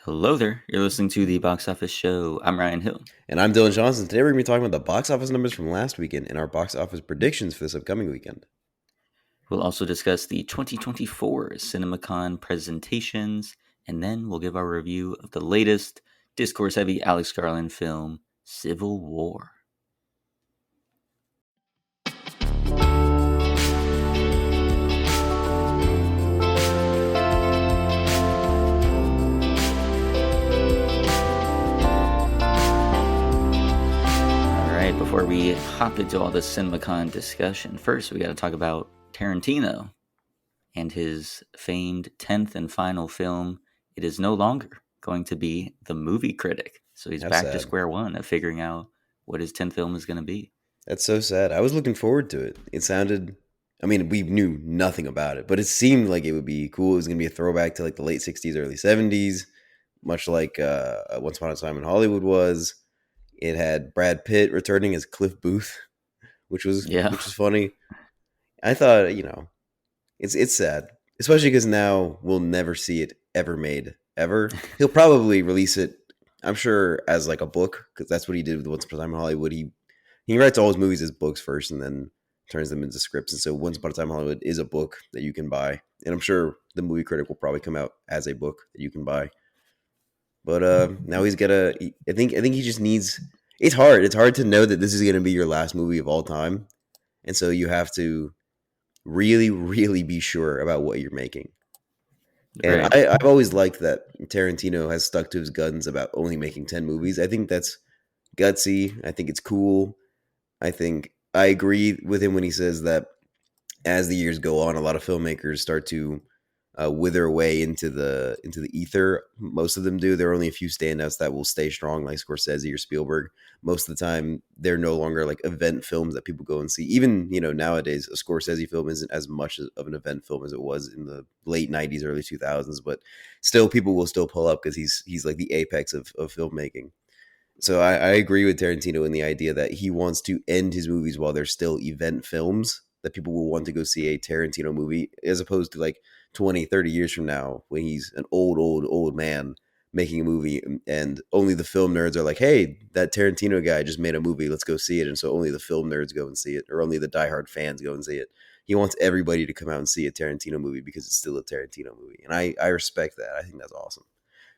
Hello there. You're listening to the Box Office Show. I'm Ryan Hill. And I'm Dylan Johnson. Today we're going to be talking about the box office numbers from last weekend and our box office predictions for this upcoming weekend. We'll also discuss the 2024 CinemaCon presentations, and then we'll give our review of the latest discourse-heavy Alex Garland film, Civil War. Before we hop into all the CinemaCon discussion, first we got to talk about Tarantino and his famed 10th and final film. It is no longer going to be The Movie Critic. So he's back to square one of figuring out what his 10th film is going to be. That's so sad. I was looking forward to it. It sounded, we knew nothing about it, but it seemed like it would be cool. It was going to be a throwback to like the late 60s, early 70s, much like Once Upon a Time in Hollywood was. It had Brad Pitt returning as Cliff Booth, which was funny. I thought, it's sad, especially because now we'll never see it ever made, ever. He'll probably release it, I'm sure, as like a book, because that's what he did with Once Upon a Time in Hollywood. He writes all his movies as books first and then turns them into scripts. And so Once Upon a Time in Hollywood is a book that you can buy. And I'm sure The Movie Critic will probably come out as a book that you can buy. But now he's got I think he just needs, it's hard. It's hard to know that this is going to be your last movie of all time. And so you have to really, really be sure about what you're making. And right. I've always liked that Tarantino has stuck to his guns about only making 10 movies. I think that's gutsy. I think it's cool. I think I agree with him when he says that as the years go on, a lot of filmmakers start to wither away into the ether. Most of them do. There are only a few standouts that will stay strong, like Scorsese or Spielberg. Most of the time, they're no longer like event films that people go and see. Even nowadays, a Scorsese film isn't as much of an event film as it was in the late 90s, early 2000s. But still, people will still pull up because he's like the apex of filmmaking. So I agree with Tarantino in the idea that he wants to end his movies while they're still event films, that people will want to go see a Tarantino movie, as opposed to like 20, 30 years from now when he's an old man making a movie and only the film nerds are like, hey, that Tarantino guy just made a movie, let's go see it. And so only the film nerds go and see it, or only the diehard fans go and see it. He wants everybody to come out and see a Tarantino movie because it's still a Tarantino movie. And I respect that. I think that's awesome.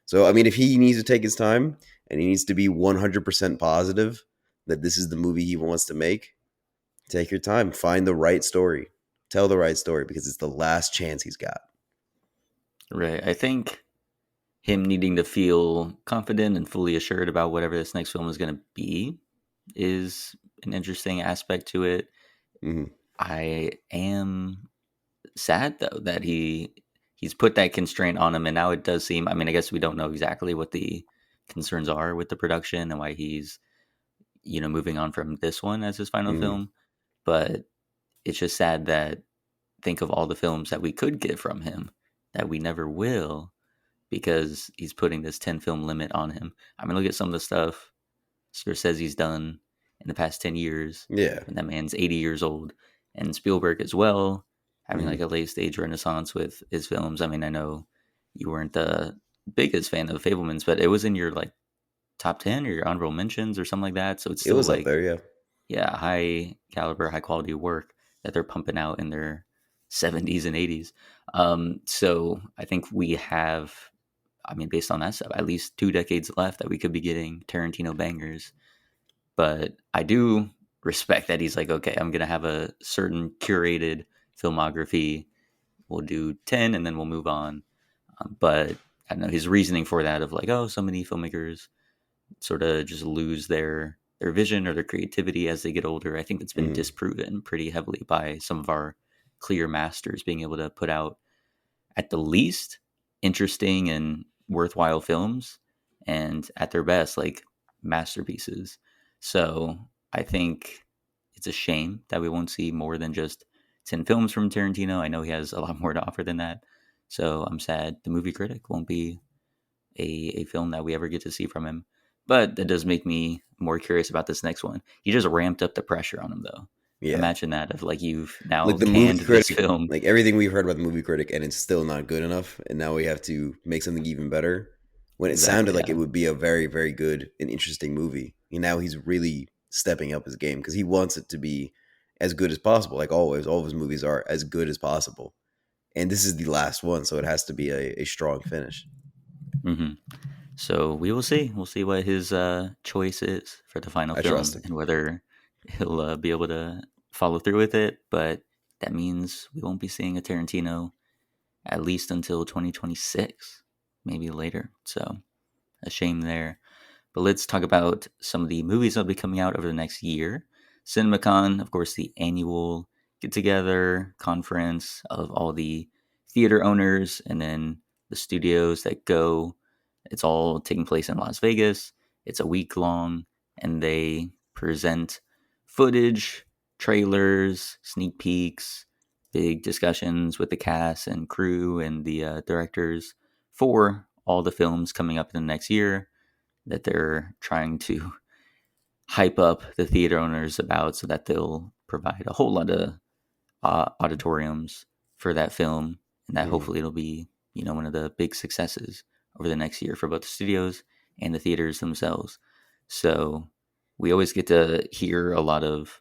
So, if he needs to take his time and he needs to be 100% positive that this is the movie he wants to make, take your time, find the right story, tell the right story, because it's the last chance he's got. Right. I think him needing to feel confident and fully assured about whatever this next film is going to be is an interesting aspect to it. Mm-hmm. I am sad, though, that he's put that constraint on him, and now it does seem, I guess we don't know exactly what the concerns are with the production and why he's, moving on from this one as his final film. But it's just sad that think of all the films that we could get from him that we never will, because he's putting this 10 film limit on him. Look at some of the stuff Scorsese's done in the past 10 years. Yeah. And that man's 80 years old. And Spielberg as well, having like a late stage renaissance with his films. I know you weren't the biggest fan of The Fabelmans, but it was in your like top 10 or your honorable mentions or something like that. So it's still, it was like, up there, yeah. Yeah, high caliber, high quality work that they're pumping out in their 70s and 80s. So I think we have, based on that stuff, at least 2 decades left that we could be getting Tarantino bangers. But I do respect that he's like, okay, I'm going to have a certain curated filmography. We'll do 10 and then we'll move on. But I don't know, his reasoning for that of like, so many filmmakers sort of just lose their vision or their creativity as they get older. I think that's been disproven pretty heavily by some of our clear masters being able to put out at the least interesting and worthwhile films, and at their best, like masterpieces. So I think it's a shame that we won't see more than just 10 films from Tarantino. I know he has a lot more to offer than that. So I'm sad The Movie Critic won't be a film that we ever get to see from him. But that does make me more curious about this next one. He just ramped up the pressure on him, though. Yeah. Imagine that, if like you've now like canned this film. Like everything we've heard about The Movie Critic, and it's still not good enough, and now we have to make something even better. when it sounded Exactly. like it Yeah. would be a very, very good and interesting movie. And now he's really stepping up his game because he wants it to be as good as possible. Like always, all of his movies are as good as possible. And this is the last one, so it has to be a strong finish. hmm So we will see. We'll see what his choice is for the final I trust film him. and whether he'll be able to follow through with it. But that means we won't be seeing a Tarantino at least until 2026, maybe later. So a shame there. But let's talk about some of the movies that'll be coming out over the next year. CinemaCon, of course, the annual get together conference of all the theater owners and then the studios that go. It's all taking place in Las Vegas. It's a week long, and they present footage, trailers, sneak peeks, big discussions with the cast and crew and the directors for all the films coming up in the next year that they're trying to hype up the theater owners about so that they'll provide a whole lot of auditoriums for that film and that Hmm. hopefully it'll be one of the big successes over the next year for both the studios and the theaters themselves. So we always get to hear a lot of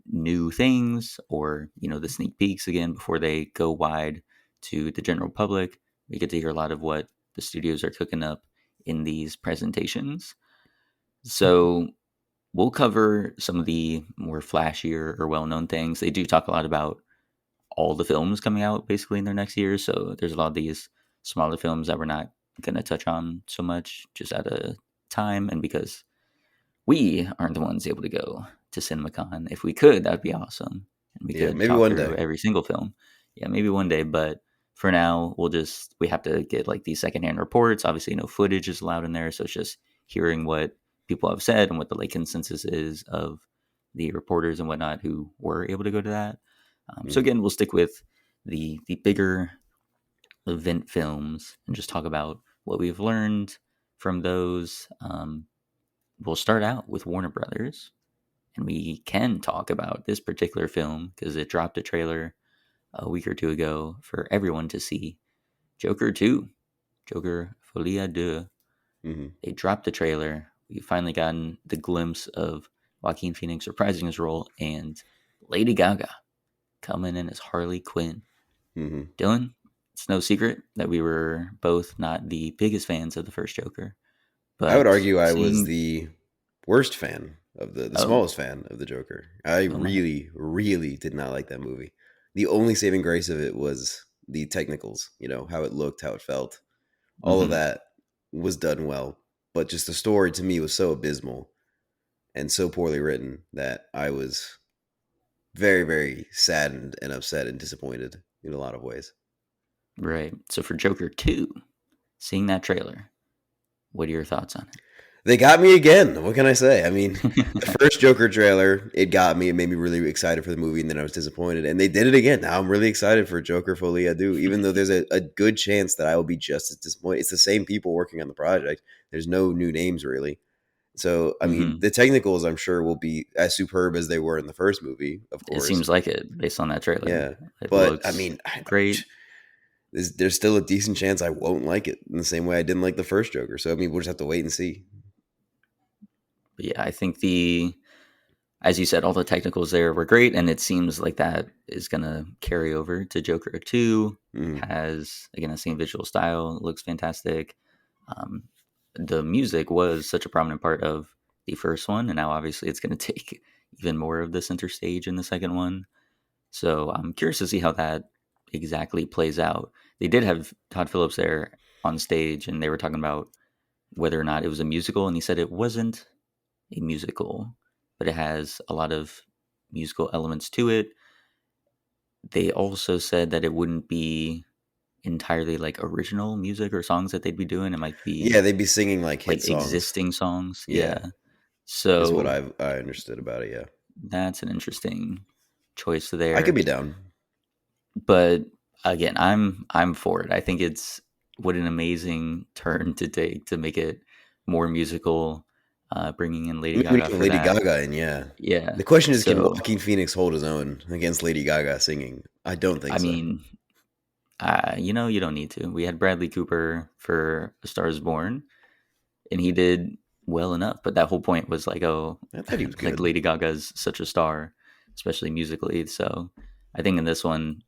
new things or the sneak peeks again before they go wide to the general public. We get to hear a lot of what the studios are cooking up in these presentations. So we'll cover some of the more flashier or well-known things. They do talk a lot about all the films coming out basically in their next year. So there's a lot of these smaller films that we're not going to touch on so much just out of time and because we aren't the ones able to go to CinemaCon. If we could, that'd be awesome. And we Yeah, could maybe talk one through day. every single film. Yeah, maybe one day, but for now, we have to get like these secondhand reports. Obviously, no footage is allowed in there. So it's just hearing what people have said and what the like consensus is of the reporters and whatnot who were able to go to that. So Hmm. again, we'll stick with the bigger event films and just talk about what we've learned from those. We'll start out with Warner Brothers, and we can talk about this particular film because it dropped a trailer a week or two ago for everyone to see. Joker 2, Joker Folia 2. Hmm. They dropped the trailer. We've finally gotten the glimpse of Joaquin Phoenix reprising his role and Lady Gaga coming in as Harley Quinn. Hmm. Dylan, it's no secret that we were both not the biggest fans of the first Joker, I would but argue I was seeing. the worst fan of the Oh, smallest fan of the Joker. I oh my. really, really did not like that movie. The only saving grace of it was the technicals, how it looked, how it felt. All of hmm that was done well. But just the story to me was so abysmal and so poorly written that I was very, very saddened and upset and disappointed in a lot of ways. Right. So for Joker 2, seeing that trailer, what are your thoughts on They got me again. What can I say? I mean, the it? first Joker trailer, it got me. It made me really excited for the movie, and then I was disappointed. And they did it again. Now I'm really excited for Joker Folie à Deux, even though there's a good chance that I will be just as disappointed. It's the same people working on the project. There's no new names really. So, I mean, hmm the technicals I'm sure will be as superb as they were in the first movie, of It course. seems like it based on that trailer. Yeah. It But I looks mean, great. there's still a decent chance I won't like it in the same way I didn't like the first Joker. So, I mean, we'll just have to wait and see. But yeah, I think as you said, all the technicals there were great, and it seems like that is going to carry over to Joker 2. Mhm. Has, again, the same visual style, looks fantastic. Um, the music was such a prominent part of the first one, and now obviously it's going to take even more of the center stage in the second one. So I'm curious to see how that exactly plays out. They did have Todd Phillips there on stage, and they were talking about whether or not it was a musical, and he said it wasn't a musical, but it has a lot of musical elements to it. They also said that it wouldn't be entirely like original music or songs that they'd be doing. It might Yeah, be they'd be singing like hit like songs. existing songs. Yeah, Yeah. is what So I understood about it. Yeah, that's an interesting choice I could there. be down. But again, I'm for it. I think it's what an amazing turn to take to make it more musical, bringing in I Lady mean, when you Gaga have for Lady that. Gaga in, yeah. Yeah. The question is, can So Joaquin Phoenix hold his own against Lady Gaga singing? I don't think I so. mean, You don't need to. We had Bradley Cooper for A Star Is Born, and he did well enough. But that whole point was like, oh, I thought he was like good. Lady Gaga's such a star, especially musically. So I think in this one,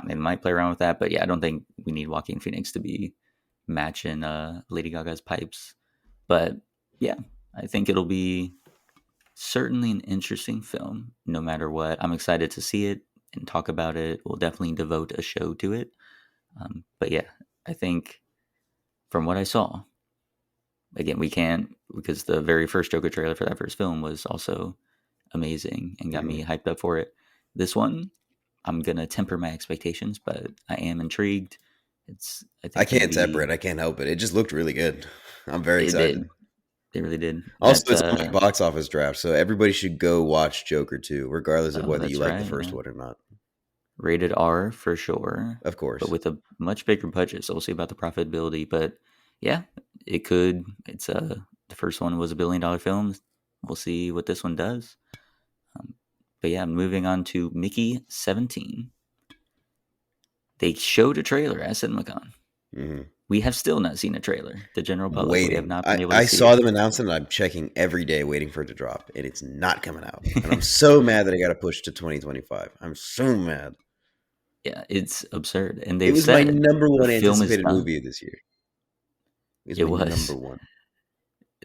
they might play around with that. But yeah, I don't think we need Joaquin Phoenix to be matching Lady Gaga's pipes. But yeah, I think it'll be certainly an interesting film, no matter what. I'm excited to see it and talk about it. We'll definitely devote a show to it. But yeah, I think from what I saw, again, we can't because the very first Joker trailer for that first film was also amazing and got Hmm. me hyped up for it. This one, I'm gonna temper my expectations, but I am intrigued. I I think it'll can't temper be. it. I can't help it. It just looked really good. I'm very It excited. did. It really did. Also, That. it's on my box office draft, so everybody should go watch Joker 2, regardless of Oh, whether you that's like the right. first Yeah, one or not. rated R for sure, Of but course. with a much bigger budget. So we'll see about the profitability. But yeah, it could. It's the first one was $1 billion film. We'll see what this one does. Um, but yeah, moving on to Mickey 17. They showed a trailer at CinemaCon. Hmm. We have still not seen a trailer. The general public, we have Waiting. not been I, able to I see saw it. them announce it, and I'm checking every day, waiting for it to drop, and it's not coming out. And I'm so mad that I got to push to 2025. I'm so mad. Yeah, it's absurd. And It they've was my said number the one film is anticipated done. movie of this year. It was It my number was. one.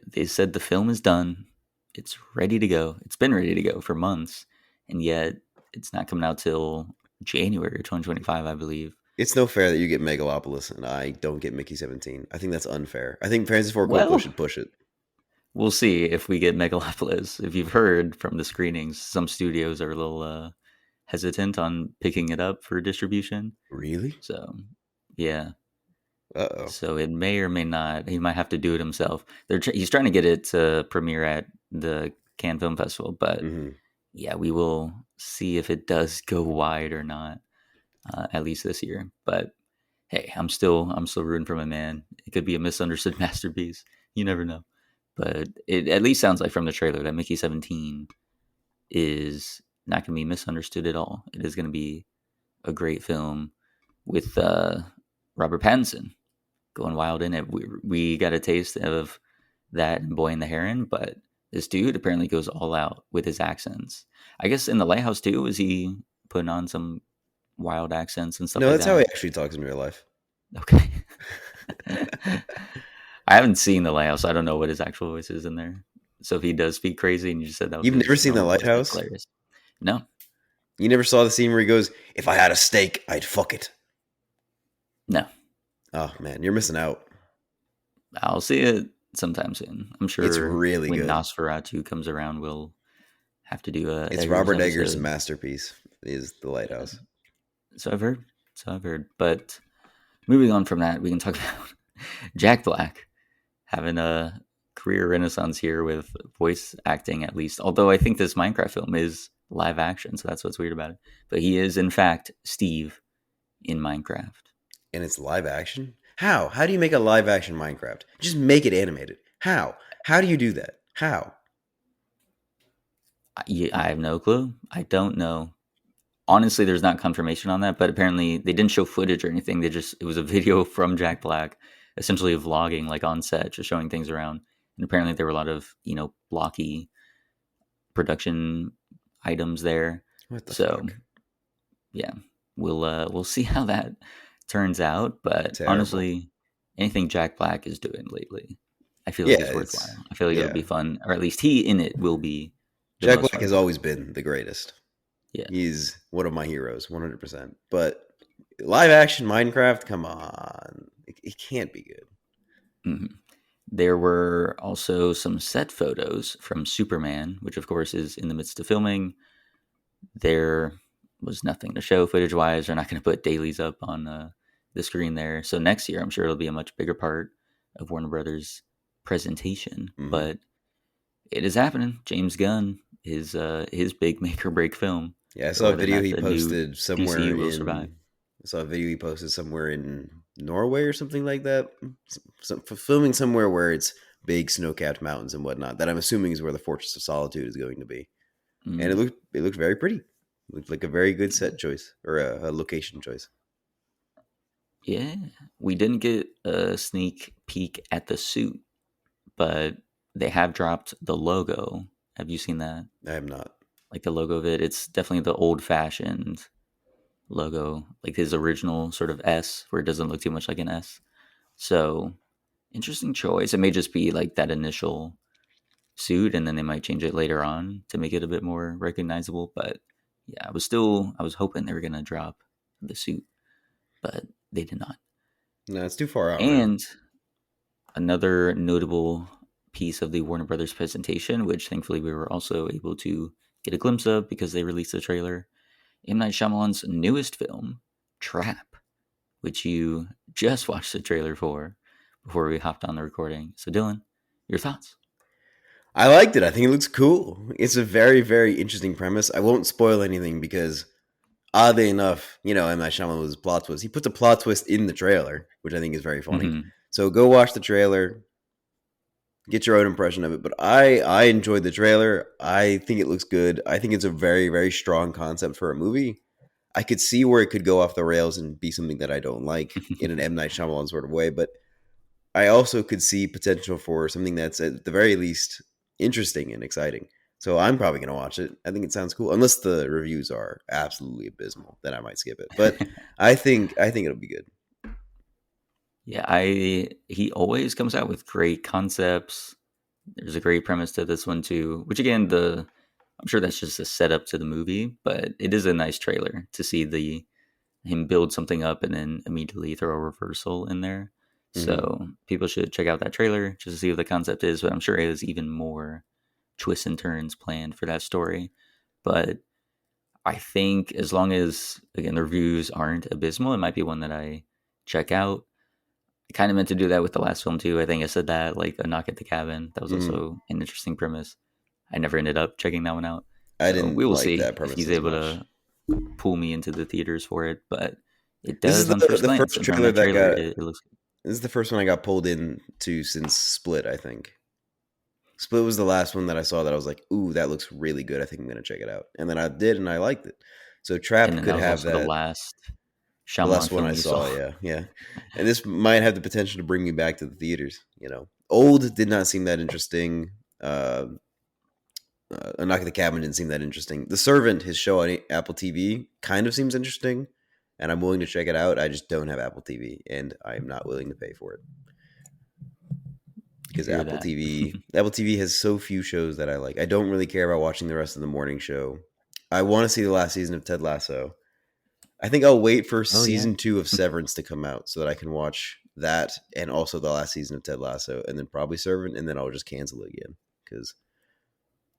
They said the film is done. It's ready to go. It's been ready to go for months, and yet it's not coming out till January 2025, I believe. It's no fair that you get Megalopolis and I don't get Mickey 17. I think that's unfair. I think Francis Ford Coppola Well, should push it. we'll see if we get Megalopolis. If you've heard from the screenings, some studios are a little hesitant on picking it up for distribution. Really? So, yeah. Uh oh. So it may or may not. He might have to do it himself. He's trying to get it to premiere at the Cannes Film Festival, but Hmm. yeah, we will see if it does go wide or not. At least this year. But hey, I'm still rooting for my man. It could be a misunderstood masterpiece. You never know. But it at least sounds like from the trailer that Mickey 17 is not going to be misunderstood at all. It is going to be a great film with Robert Pattinson going wild in it. We got a taste of that in Boy and the Heron, but this dude apparently goes all out with his accents. I guess in the Lighthouse too, is he putting on some wild accents and stuff No, like that's how that? he actually talks in real life. Okay. I haven't seen the Lighthouse. So I don't know what his actual voice is in there. So if he does speak crazy and you just said that was You've never his seen The normal voice, that's Lighthouse? hilarious. No, You never saw the scene where he goes, "If I had a steak, I'd fuck it." no. Oh man, you're missing out. I'll see it sometime soon. I'm It's sure really when good. Nosferatu comes around, we'll have to do a It's Eggers Robert Eggers' episode. masterpiece. Is The Yeah. Lighthouse. So I've heard. So I've heard. But moving on from that, we can talk about Jack Black having a career renaissance here with voice acting, at least. Although I think this Minecraft film is live action, so that's what's weird about it. But he is, in fact, Steve in Minecraft. And it's live action? How? How do you make a live action Minecraft? Just make it animated. How? How do you do that? How? I have no clue. I don't know. Honestly, there's not confirmation on that, but apparently they didn't show footage or anything. It was a video from Jack Black, essentially vlogging like on set, just showing things around. And apparently there were a lot of, blocky production items there. What the So fuck? yeah, we'll see how that turns out. But Terrible. honestly, anything Jack Black is doing lately, I feel like Yeah, it's it's worthwhile. I feel like it'll yeah. be fun, or at least he in it will be the Jack most Black fun has part. always been the greatest. Yeah. He's one of my heroes, 100%. But live action Minecraft, come on. It can't be good. Mhm. There were also some set photos from Superman, which of course is in the midst of filming. There was nothing to show footage wise. They're not going to put dailies up on the screen there. So next year, I'm sure it'll be a much bigger part of Warner Brothers' presentation. Hmm. But it is happening. James Gunn is his big make or break film Yeah, I for saw a whether or video not he the new posted somewhere DCU will survive. in. I saw a video he posted somewhere in Norway or something like that. Filming somewhere where it's big snow-capped mountains and whatnot. That I'm assuming is where the Fortress of Solitude is going to be. And Mm. it looked very pretty. It looked like a very good set choice or a location choice. Yeah, we didn't get a sneak peek at the suit, but they have dropped the logo. Have you seen that? I have not. Like the logo of it, it's definitely the old fashioned logo, like his original sort of S, where it doesn't look too much like an S. So interesting choice. It may just be like that initial suit, and then they might change it later on to make it a bit more recognizable. But yeah, I was hoping they were gonna drop the suit, but they did not. No, it's too far out, right? And another notable piece of the Warner Brothers presentation, which thankfully we were also able to get a glimpse of because they released the trailer, M. Night Shyamalan's newest film, Trap, which you just watched the trailer for before we hopped on the recording. So, Dylan, your thoughts? I liked it. I think it looks cool. It's a very, very interesting premise. I won't spoil anything because, oddly enough, M. Night Shyamalan's plot twist. He puts a plot twist in the trailer, which I think is very funny. Hmm. So go watch the trailer, get your own impression of it. But I enjoyed the trailer. I think it looks good. I think it's a very, very strong concept for a movie. I could see where it could go off the rails and be something that I don't like in an M. Night Shyamalan sort of way, but I also could see potential for something that's at the very least interesting and exciting. So I'm probably going to watch it. I think it sounds cool, unless the reviews are absolutely abysmal. Then I might skip it. But I think it'll be good. Yeah, I he always comes out with great concepts. There's a great premise to this one too, which again, the I'm sure that's just a setup to the movie, but it is a nice trailer to see the him build something up and then immediately throw a reversal in there. Hmm. So people should check out that trailer just to see what the concept is. But I'm sure it has even more twists and turns planned for that story. But I think as long as again the reviews aren't abysmal, it might be one that I check out. I kind of meant to do that with the last film too. I think I said that like a knock at the cabin. That was Hmm. also an interesting premise. I never ended up checking that one out. I So we didn't will like see that if premise he's as able much. to pull me into the theaters for it. But it This is does on first the glance first and from trailer that that trailer, got. it looks This is the first one I got pulled into since Split. I think Split was the last one that I saw that I was like, "Ooh, that looks really good. I think I'm gonna check it out." And then I did, and I liked it. So and Trap then that could was have also the that. last The Shyamalan last one film I you saw. saw, yeah, yeah. And this might have the potential to bring me back to the theaters. Old did not seem that interesting. A Knock at the Cabin didn't seem that interesting. The Servant, his show on Apple TV, kind of seems interesting, and I'm willing to check it out. I just don't have Apple TV, and I'm not willing to pay for it because Hear that. Apple TV has so few shows that I like. I don't really care about watching the rest of the morning show. I want to see the last season of Ted Lasso. I think I'll wait for Oh yeah. season 2 of Severance to come out so that I can watch that and also the last season of Ted Lasso and then probably Servant, and then I'll just cancel it again because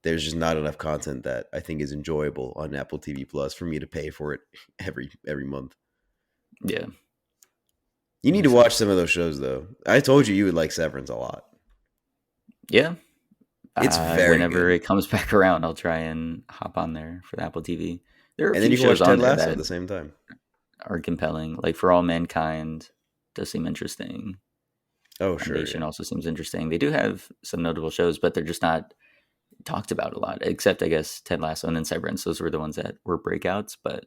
there's just not enough content that I think is enjoyable on Apple TV Plus for me to pay for it every month. Yeah. You need to Makes watch sense. some of those shows though. I told you would like Severance a lot. Yeah. It's very Whenever good. it comes back around, I'll try and hop on there for the Apple TV. There are a And then few you can shows watch on Ted there Lasso at that the same time. are compelling. Like For All Mankind does seem interesting. Oh, sure, Foundation yeah. also seems interesting. They do have some notable shows, but they're just not talked about a lot, except I guess Ted Lasso and then Severance. Those were the ones that were breakouts. But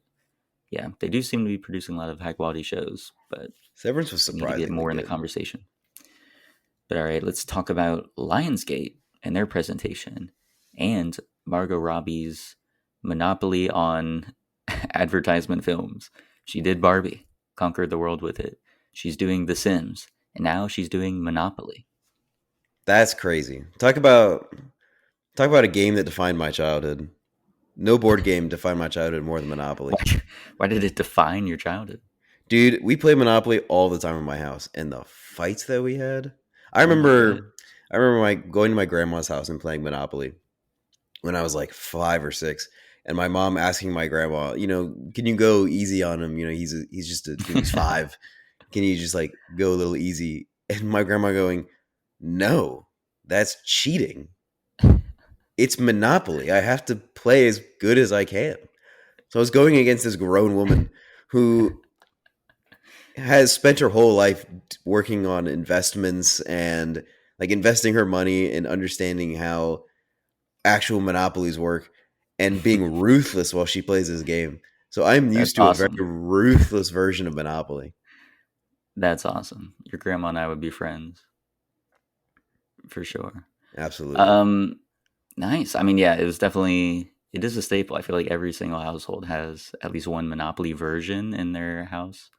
yeah, they do seem to be producing a lot of high quality shows, but Severance was we need to get surprisingly more in the good. conversation. But all right, let's talk about Lionsgate and their presentation and Margot Robbie's monopoly on advertisement films. She did Barbie, conquered the world with it. She's doing The Sims, and now she's doing Monopoly. That's crazy. Talk about a game that defined my childhood. No board game defined my childhood more than Monopoly. Why, why did it define your childhood? Dude, we played Monopoly all the time in my house, and the fights that we had. I Oh, I bet. remember, I remember going to my grandma's house and playing Monopoly when I was like 5 or 6, and my mom asking my grandma, can you go easy on him? He's just he's 5. Can you just like go a little easy? And my grandma going, no, that's cheating. It's Monopoly. I have to play as good as I can. So I was going against this grown woman who has spent her whole life working on investments and like investing her money and understanding how actual monopolies work and being ruthless while she plays this game. So I'm That's used to a very awesome. ruthless version of Monopoly. That's awesome. Your grandma and I would be friends for sure. Absolutely. Um, nice. I mean, yeah, it was definitely it is a staple. I feel like every single household has at least one Monopoly version in their house.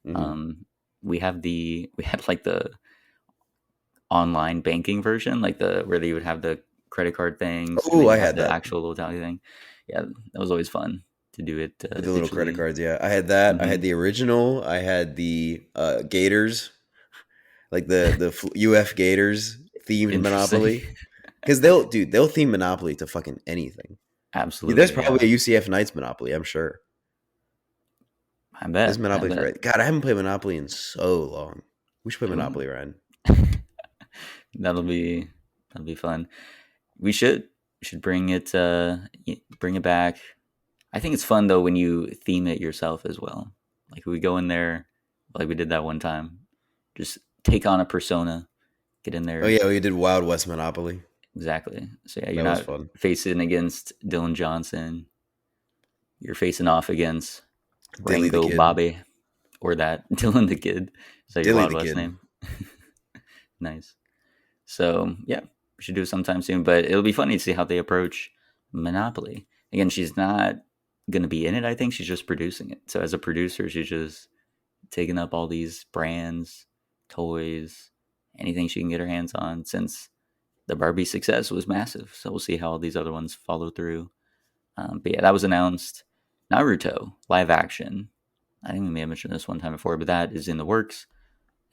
Hmm. Um, we had like the online banking version, like the where they would have the credit card things, and Oh, then I you have had the that actual little tally thing. Yeah, that was always fun to do it with the little credit digitally. cards. Yeah, I had that. I Hmm. had the original. I had the Gators, like the UF Gators themed Interesting. Monopoly. Because they'll theme Monopoly to fucking anything. Yeah, there's Absolutely, probably yeah. a UCF Knights Monopoly. I'm sure. I There's bet. I Monopoly for bet. it. God, I haven't played Monopoly in so long. We should play Ooh. Monopoly, Ryan. that'll be that'll be fun. We should bring it back. I think it's fun though when you theme it yourself as well. Like we go in there, like we did that one time. Just take on a persona, get in Oh there. yeah, we did Wild West Monopoly. Exactly. So yeah, you're That was not fun. facing against Dylan Johnson. You're facing off agained Dilly the Rango Kid. Bobby or that Dylan the Kid. Is that your Dilly Wild the West Kid. name? Nice. So yeah, we should do it sometime soon. But it'll be funny to see how they approach Monopoly. Again, she's not gonna be in it. I think she's just producing it. So as a producer, she's just taking up all these brands, toys, anything she can get her hands on. Since the Barbie success was massive, so we'll see how all these other ones follow through. But yeah, that was announced. Naruto live action. I think we may have mentioned this one time before, but that is in the works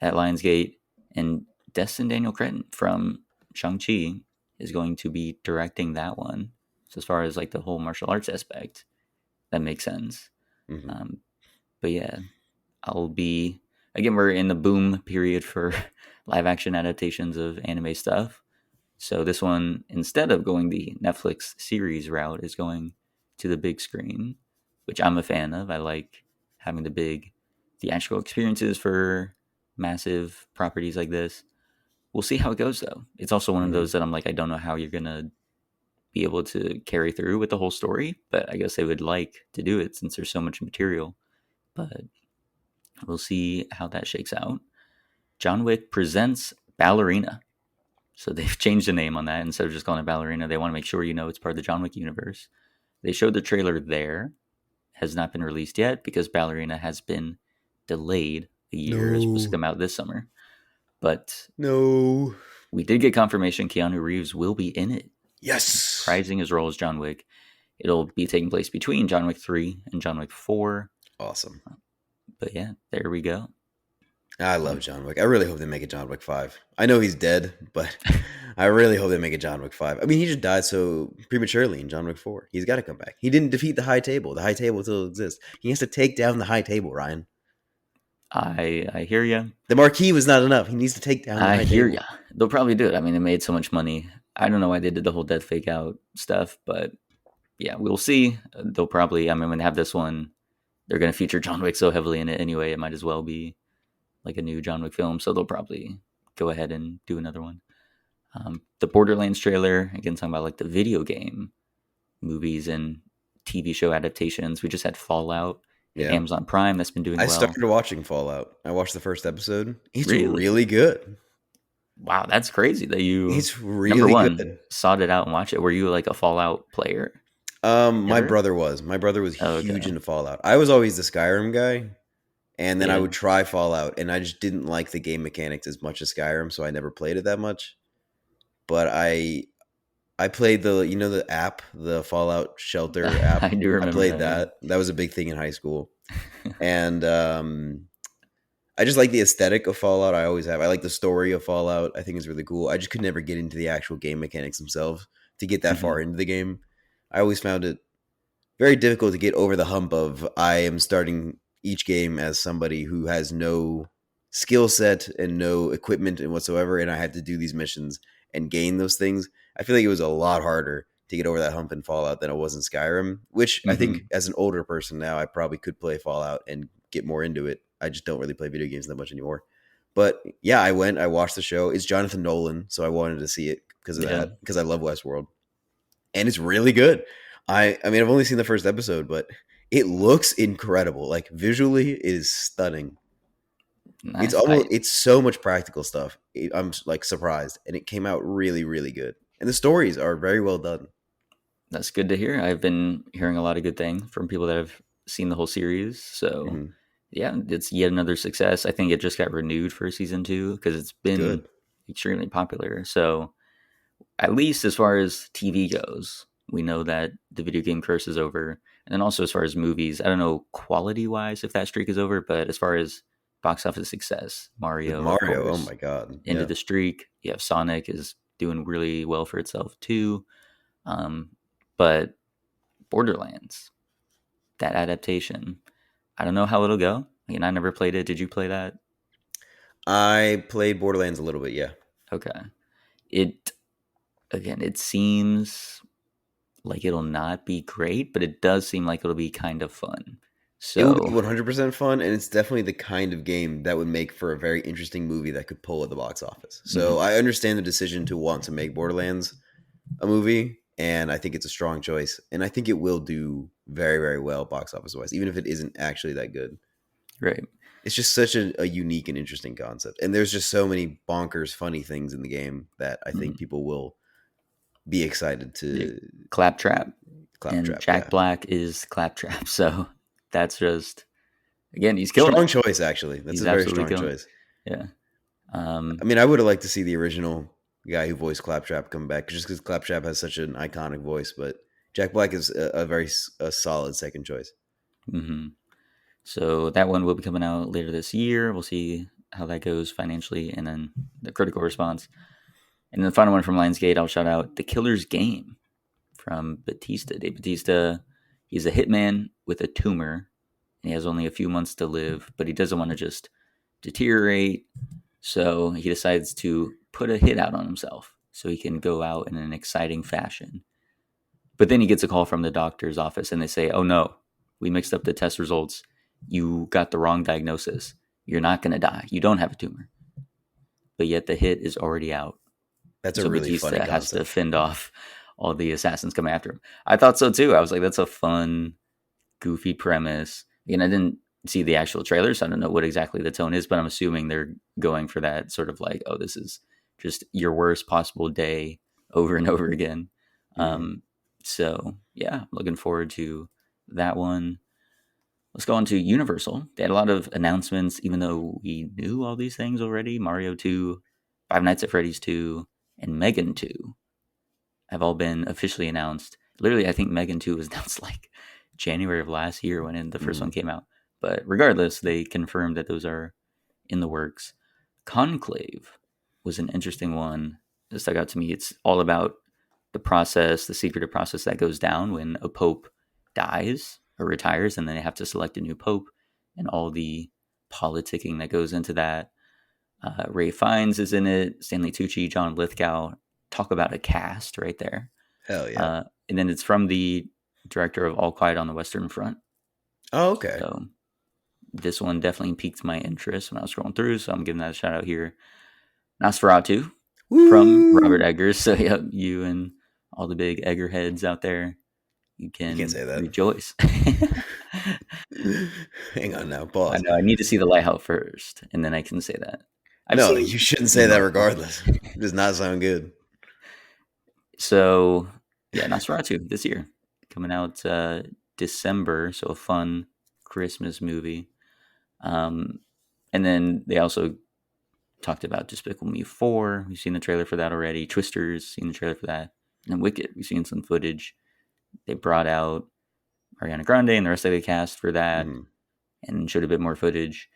at Lionsgate. And Destin Daniel Cretton from Shang-Chi is going to be directing that one. So as far as like the whole martial arts aspect, that makes sense. Hmm. Um, but yeah, I'll be again. We're in the boom period for live action adaptations of anime stuff. So this one, instead of going the Netflix series route, is going to the big screen, which I'm a fan of. I like having the big theatrical experiences for massive properties like this. We'll see how it goes though. It's also one of Hmm. those that I'm like, I don't know how you're gonna be able to carry through with the whole story, but I guess they would like to do it since there's so much material. But we'll see how that shakes out. John Wick presents Ballerina. So they've changed the name on that instead of just calling it Ballerina. They want to make sure you know it's part of the John Wick universe. They showed the trailer there, has not been released yet because Ballerina has been delayed a year. It's supposed to No. come out this summer. But No. we did get confirmation Keanu Reeves will be in it, Yes. reprising his role as John Wick. It'll be taking place between John Wick 3 and John Wick 4. Awesome. But yeah, there we go. I love Um, John Wick. I really hope they make a John Wick 5. I know he's dead, but I really hope they make a John Wick 5. I mean, he just died so prematurely in John Wick 4. He's got to come back. He didn't defeat the High Table. The High Table still exists. He has to take down the High Table, Ryan. I hear you. The Marquis was not enough. He needs to take down the I High hear ya. Table. They'll probably do it. I mean, it made so much money. I don't know why they did the whole death fake out stuff, but yeah, we'll see. They'll probably. I mean, when they have this one, they're going to feature John Wick so heavily in it anyway. It might as well be like a new John Wick film. So they'll probably go ahead and do another one. The Borderlands trailer again, talking about like the video game movies and TV show adaptations. We just had Fallout at Yeah. Amazon Prime. That's been doing I well. started watching Fallout. I watched the first episode. It's Really? really good. Wow, that's crazy that you It's number really one good. sought it out and watched it. Were you like a Fallout player My ever? brother was. My brother was Oh, huge okay. into Fallout. I was always the Skyrim guy, and then I Yeah. would try Fallout, and I just didn't like the game mechanics as much as Skyrim, so I never played it that much. But I played the app, the Fallout Shelter I app. do I remember played that, yeah. that. That was a big thing in high school, and I just like the aesthetic of Fallout. I always have. I like the story of Fallout. I think it's really cool. I just could never get into the actual game mechanics themselves to get that Mhm. far into the game. I always found it very difficult to get over the hump of I am starting each game as somebody who has no skill set and no equipment and whatsoever, and I had to do these missions and gain those things. I feel like it was a lot harder to get over that hump in Fallout than it was in Skyrim, which I think Mhm. as an older person now, I probably could play Fallout and get more into it. I just don't really play video games that much anymore. But yeah, I watched the show. It's Jonathan Nolan, so I wanted to see it because of Yeah. that, because I love Westworld and it's really good. I mean I've only seen the first episode, but it looks incredible. Like visually, it is stunning. It's Nice. almost it's so much practical stuff. I'm like surprised, and it came out really really good. And the stories are very well done. That's good to hear. I've been hearing a lot of good things from people that have seen the whole series. So, Hmm. yeah, it's yet another success. I think it just got renewed for season two because it's been Good. extremely popular. So, at least as far as TV goes, we know that the video game curse is over. And then also as far as movies, I don't know quality wise if that streak is over, but as far as box office success, With Mario, of Mario, oh course, my god, ended yeah. the streak. You have Sonic is doing really well for itself too. Um, but Borderlands, that adaptation, I don't know how it'll go. I never played it. Did you play that? I played Borderlands a little bit, yeah. Okay. It again, it seems like it'll not be great, but it does seem like it'll be kind of fun. It will be So, 100% fun, and it's definitely the kind of game that would make for a very interesting movie that could pull at the box office. So mhm, I understand the decision to want to make Borderlands a movie, and I think it's a strong choice. And I think it will do very, very well box office wise, even if it isn't actually that good. right. It's just such a unique and interesting concept. And there's just so many bonkers, funny things in the game that I think Mhm. people will be excited Yeah, to Claptrap, and claptrap. Jack Yeah. Black is Claptrap. So that's just again, he's killing it. Strong choice, actually. That's He's a very absolutely strong killing it. choice. Yeah. I mean, I would have liked to see the original guy who voiced Claptrap come back just because Claptrap has such an iconic voice, but Jack Black is a very a solid second choice. hmm So that one will be coming out later this year. We'll see how that goes financially, and then the critical response. And then the final one from Lionsgate, I'll shout out The Killer's Game from Batista. Dave Batista, he's a hitman with a tumor, and he has only a few months to live, but he doesn't want to just deteriorate. So he decides to put a hit out on himself so he can go out in an exciting fashion. But then he gets a call from the doctor's office and they say, "Oh no, we mixed up the test results. You got the wrong diagnosis. You're not going to die. You don't have a tumor." But yet the hit is already out. That's a So really funny Batista has to concept. fend off all the assassins coming after him. I thought so too. I was like, that's a fun, goofy premise. And I didn't see the actual trailer, so I don't know what exactly the tone is, but I'm assuming they're going for that sort of like, oh, this is just your worst possible day over and over again. Hmm. Um, so yeah, I'm looking forward to that one. Let's go on to Universal. They had a lot of announcements, even though we knew all these things already. Mario 2, Five Nights at Freddy's 2, and Megan 2 have all been officially announced. Literally, I think Megan 2 was announced like January of last year when the first one Hmm. came out. But regardless, they confirmed that those are in the works. Conclave was an interesting one that stuck out to me. It's all about the process, the secretive process that goes down when a pope dies or retires, and then they have to select a new pope, and all the politicking that goes into that. Ray Fiennes is in it, Stanley Tucci, John Lithgow. Talk about a cast right there. Hell yeah. And then it's from the director of All Quiet on the Western Front. Oh, okay. So this one definitely piqued my interest when I was scrolling through. So I'm giving that a shout out here. Nosferatu from Robert Woo! Eggers. So yeah, you and all the big Egger heads out there, you You can't can say that. rejoice. I Hang on now. Pause. know I need to see the lighthouse first, and then I can say that. I've No, seen you shouldn't the say that lighthouse. regardless. It does not sound good. So yeah, Nosferatu this year coming out December. So a fun Christmas movie. Um, and then they also talked about Despicable Me 4. We've seen the trailer for that already. Twisters, seen the trailer for that. And Wicked, we've seen some footage. They brought out Ariana Grande and the rest of the cast for that Mhm. and showed a bit more footage.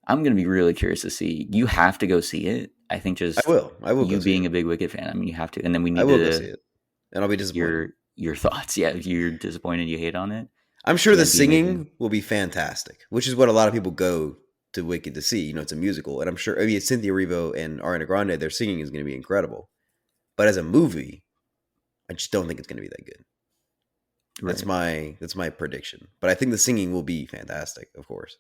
I'm going to be really curious to see. You have to go see it. I think I just will. I will go you see being it. a big Wicked fan, I mean, you have to. And then we I need will go see to it. And I'll be disappointed. your thoughts. Yeah, if you're disappointed, you hate on it, I'm sure the that'd be amazing. singing will be fantastic, which is what a lot of people go to Wicked to see. You know, it's a musical. And I'm sure, I mean, Cynthia Erivo and Ariana Grande, their singing is going to be incredible. But as a movie, I just don't think it's going to be that good. Right. That's my prediction. But I think the singing will be fantastic, of course.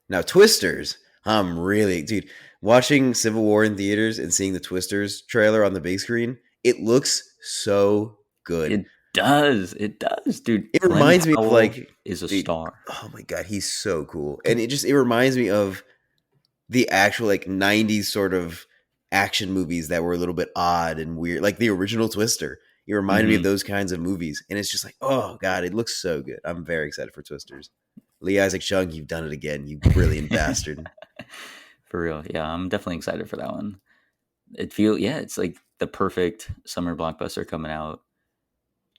Now, Twisters, I'm really, dude, watching Civil War in theaters and seeing the Twisters trailer on the big screen, it looks so good. It does. It does, dude. It Glenn reminds me of Powell like, is a dude, star. oh my god, he's so cool. And it reminds me of the actual like 90s sort of action movies that were a little bit odd and weird, like the original Twister. It reminded me of Hmm. those kinds of movies, and it's just like, oh god, it looks so good. I'm very excited for Twisters. Lee Isaac Chung, you've done it again, you brilliant bastard. For real, yeah, I'm definitely excited for that one. Yeah, it's like the perfect summer blockbuster coming out.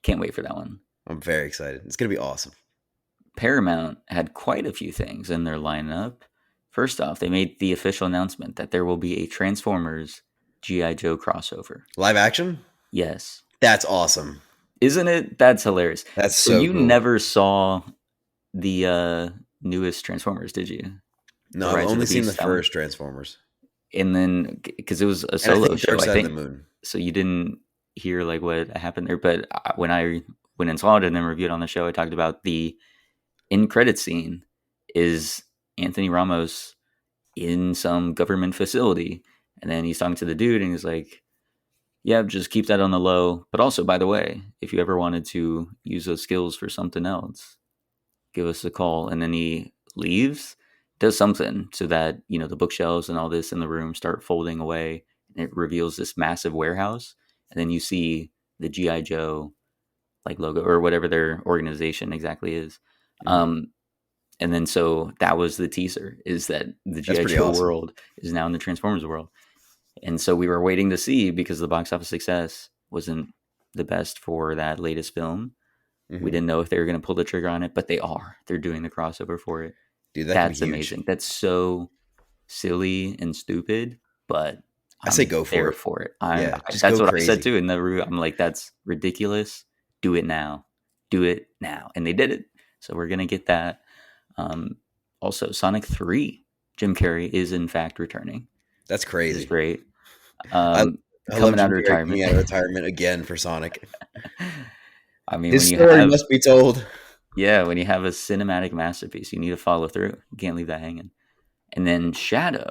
Can't wait for that one. I'm very excited. It's gonna be awesome. Paramount had quite a few things in their lineup. First off, they made the official announcement that there will be a Transformers G.I. Joe crossover. Live action? Yes. That's awesome. Isn't it? That's hilarious. That's So so you cool. never saw the newest Transformers, did you? No, The I've Rise of only the seen the Beast, that one. first Transformers, And then because it was a and I solo think show, Dark I Side of the think. Moon. So you didn't hear like what happened there. But when I went and saw it and then reviewed on the show, I talked about the in credit scene is Anthony Ramos in some government facility, and then he's talking to the dude, and he's like, "Yeah, just keep that on the low. But also, by the way, if you ever wanted to use those skills for something else, give us a call." And then he leaves, does something so that the bookshelves and all this in the room start folding away, and it reveals this massive warehouse, and then you see the GI Joe like logo or whatever their organization exactly is. Hmm. Um, and then so that was the teaser, is that the That's GI pretty Joe awesome. world is now in the Transformers world. And so we were waiting to see, because the box office success wasn't the best for that latest film. We Hmm. didn't know if they were going to pull the trigger on it, but they are. They're doing the crossover for it. Dude, that could be That's huge. amazing. That's so silly and stupid, but I say I'm go for there it. for it. Yeah, just That's go what I said crazy. too in the review. I'm like, that's ridiculous. Do it now. Do it now. And they did it. So we're gonna get that. Um, Also, Sonic 3, Jim Carrey is in fact returning. That's This is crazy. great. I Um, I love Coming out Jim of Carrey retirement. coming out of retirement again for Sonic. I mean, His story must be told. when you have a cinematic masterpiece, you need to follow through. You can't leave that hanging. And then Shadow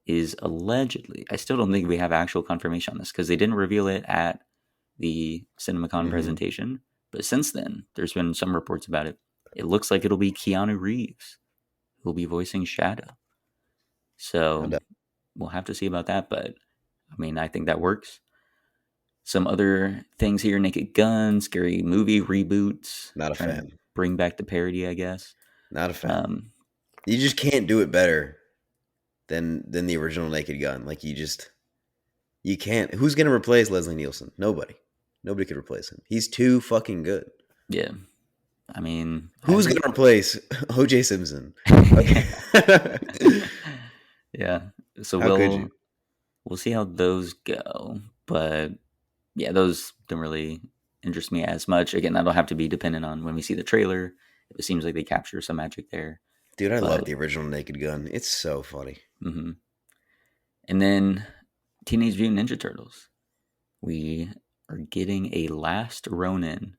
is allegedly, I still don't think we have actual confirmation on this because they didn't reveal it at the CinemaCon Hmm. presentation. But since then, there's been some reports about it. It looks like it'll be Keanu Reeves who'll be voicing Shadow. So we'll have to see about that. But I mean, I think that works. Some other things here: Naked Gun, Scary Movie reboots, Not a trying to fan. bring back the parody, I guess. Not a fan. Um, You just can't do it better than the original Naked Gun. Like you can't. Who's gonna replace Leslie Nielsen? Nobody. Nobody could replace him. He's too fucking good. yeah, I mean, I Who's agree. gonna replace O.J. Simpson? Okay. Yeah, so How could you? we'll see how those go. But yeah, those don't really interest me as much. Again, that'll have to be dependent on when we see the trailer. It seems like they capture some magic there. Dude, I love But the original Naked Gun. It's so funny. mhm. And then Teenage Mutant Ninja Turtles. We are getting a Last Ronin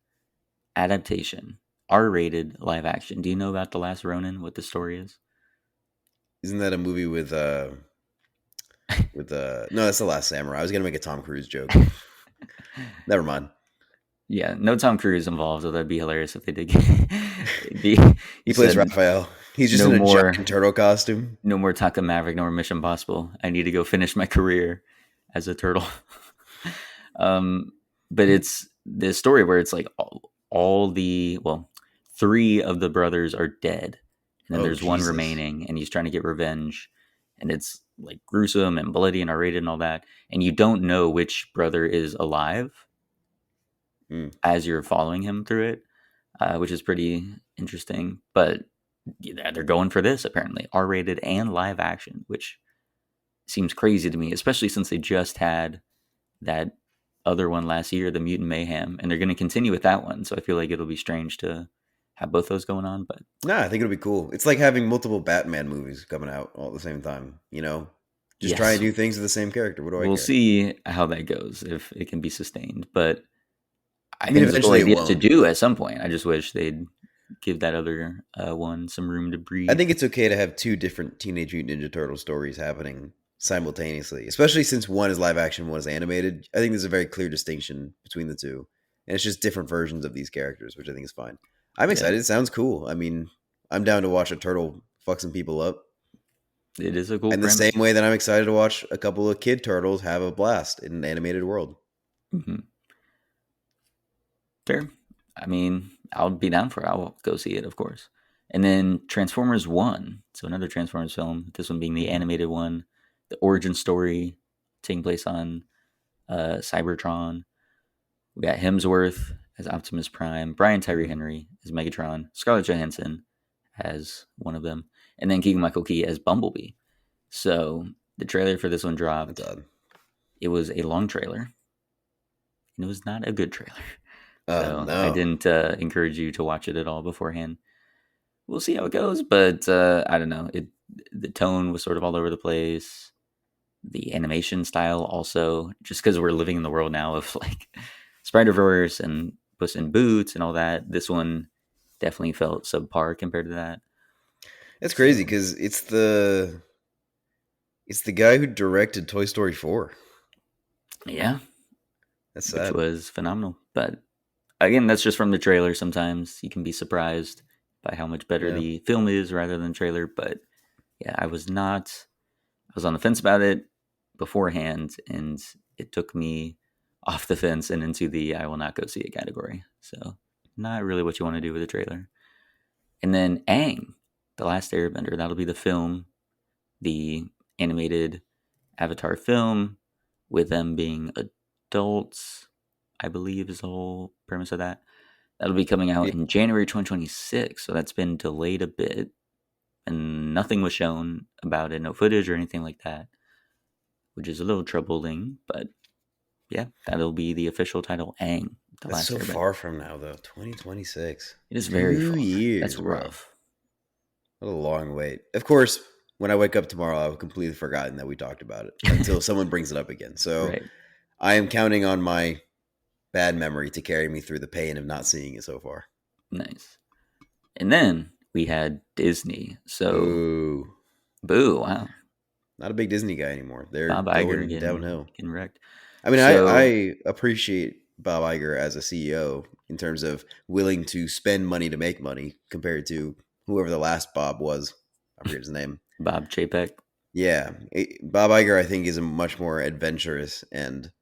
adaptation, R-rated live action. Do you know about the Last Ronin? What the story is? Isn't that a movie with no, that's The Last Samurai. I was gonna make a Tom Cruise joke. Never mind. Yeah, no Tom Cruise involved, so that'd be hilarious if they did. He He plays said, Raphael. He's just "No in a more, giant turtle costume. no more Taka Maverick, no more Mission Possible. I need to go finish my career as a turtle." um, but it's this story where it's like all the three of the brothers are dead, and then Oh there's one Jesus. remaining, and he's trying to get revenge, and it's like gruesome and bloody and R-rated and all that, and you don't know which brother is alive Mm. as you're following him through it, which is pretty interesting. But yeah, they're going for this apparently R-rated and live action, which seems crazy to me, especially since they just had that other one last year, the Mutant Mayhem, and they're going to continue with that one. So I feel like it'll be strange to have both those going on, but Nah, I think it'll be cool. It's like having multiple Batman movies coming out all at the same time. Just try and yes, do things with the same character. What do I we'll care? see how that goes if it can be sustained. But I I mean, think it's a cool eventually it idea to won't. do at some point. I just wish they'd give that other one some room to I breathe. think it's okay to have two different Teenage Mutant Ninja Turtle stories happening simultaneously, especially since one is live action, one is animated. I think there's a very clear distinction between the two, and it's just different versions of these characters, which I think is fine. I'm Yeah. excited. It sounds cool. I mean, I'm down to watch a turtle fuck some people up. It is a cool And the same premise. way that I'm excited to watch a couple of kid turtles have a blast in an animated world. Hmm. Fair. I mean, I'll be down for it. I'll go see it, of course. And then Transformers 1. So another Transformers film, this one being the animated one, the origin story taking place on Cybertron. We got Hemsworth as Optimus Prime, Brian Tyree Mm, Henry as Megatron, Scarlett Johansson as one of them, and then Keegan Michael Key as Bumblebee. So the trailer for this one that's dropped. odd. It was a long trailer, and it was not a good trailer. So I No. didn't encourage you to watch it at all beforehand. We'll see how it goes, but I don't know. The tone was sort of all over the place. The animation style also, just because we're living in the world now of like Spider Verse and Puss in Boots and all that. This one definitely felt subpar compared to that. That's crazy So because it's the guy who directed Toy Story 4. yeah, That's which sad. was phenomenal. But again, that's just from the trailer. Sometimes you can be surprised by how much better Yeah. the film is rather than trailer. But yeah, I was not. I was on the fence about it beforehand, and it took me off the fence and into the I will not go see it category. So not really what you want to do with a trailer. And then Aang, The Last Airbender. That'll be the film, the animated Avatar film, with them being adults, I believe is the whole premise of that. That'll be coming out Yeah. in January 2026. So that's been delayed a bit. And nothing was shown about it, no footage or anything like that, which is a little troubling. But yeah, that'll be the official title, Aang, The That's Last so Airbender. far from now, though. 2026. It is very 2 far. That's years, bro. rough. What a long wait. Of course, when I wake up tomorrow, I've completely forgotten that we talked about it until someone brings it up again. So Right. I am counting on my bad memory to carry me through the pain of not seeing it so far. Nice. And then we had Disney. So, Boo. boo, wow. Not a big Disney guy anymore. They're Bob Iger going getting downhill. getting wrecked. I mean, So, I appreciate Bob Iger as a CEO in terms of willing to spend money to make money compared to whoever the last Bob was. I forget his name. Bob Chapek. Yeah, Bob Iger, I think, is a much more adventurous and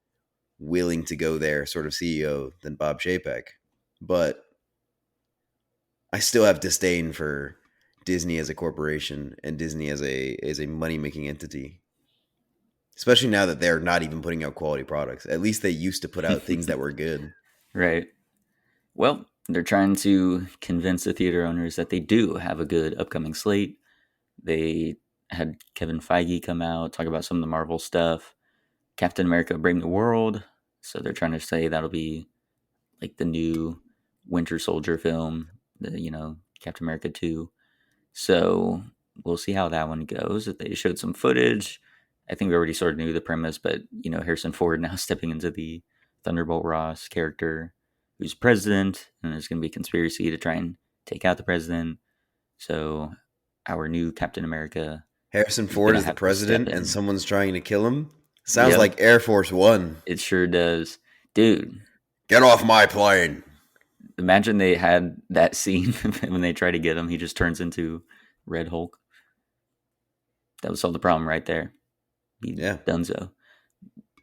willing to go there sort of CEO than Bob Chapek. But I still have disdain for Disney as a corporation and Disney as a money making entity. Especially now that they're not even putting out quality products. At least they used to put out things that were good. Right. Well, they're trying to convince the theater owners that they do have a good upcoming slate. They had Kevin Feige come out, talk about some of the Marvel stuff. Captain America Brave New World. So they're trying to say that'll be like the new Winter Soldier film, Captain America 2. So we'll see how that one goes. They showed some footage. I think we already sort of knew the premise, but Harrison Ford now stepping into the Thunderbolt Ross character, who's president, and there's going to be a conspiracy to try and take out the president. So our new Captain America Harrison is Ford going to is the have to step president and in. someone's trying to kill him. Sounds Yep, like Air Force One. it sure does, dude. Get off my plane. Imagine they had that scene when they try to get him. He just turns into Red Hulk. That would solve the problem right there. Be Yeah. Dunzo.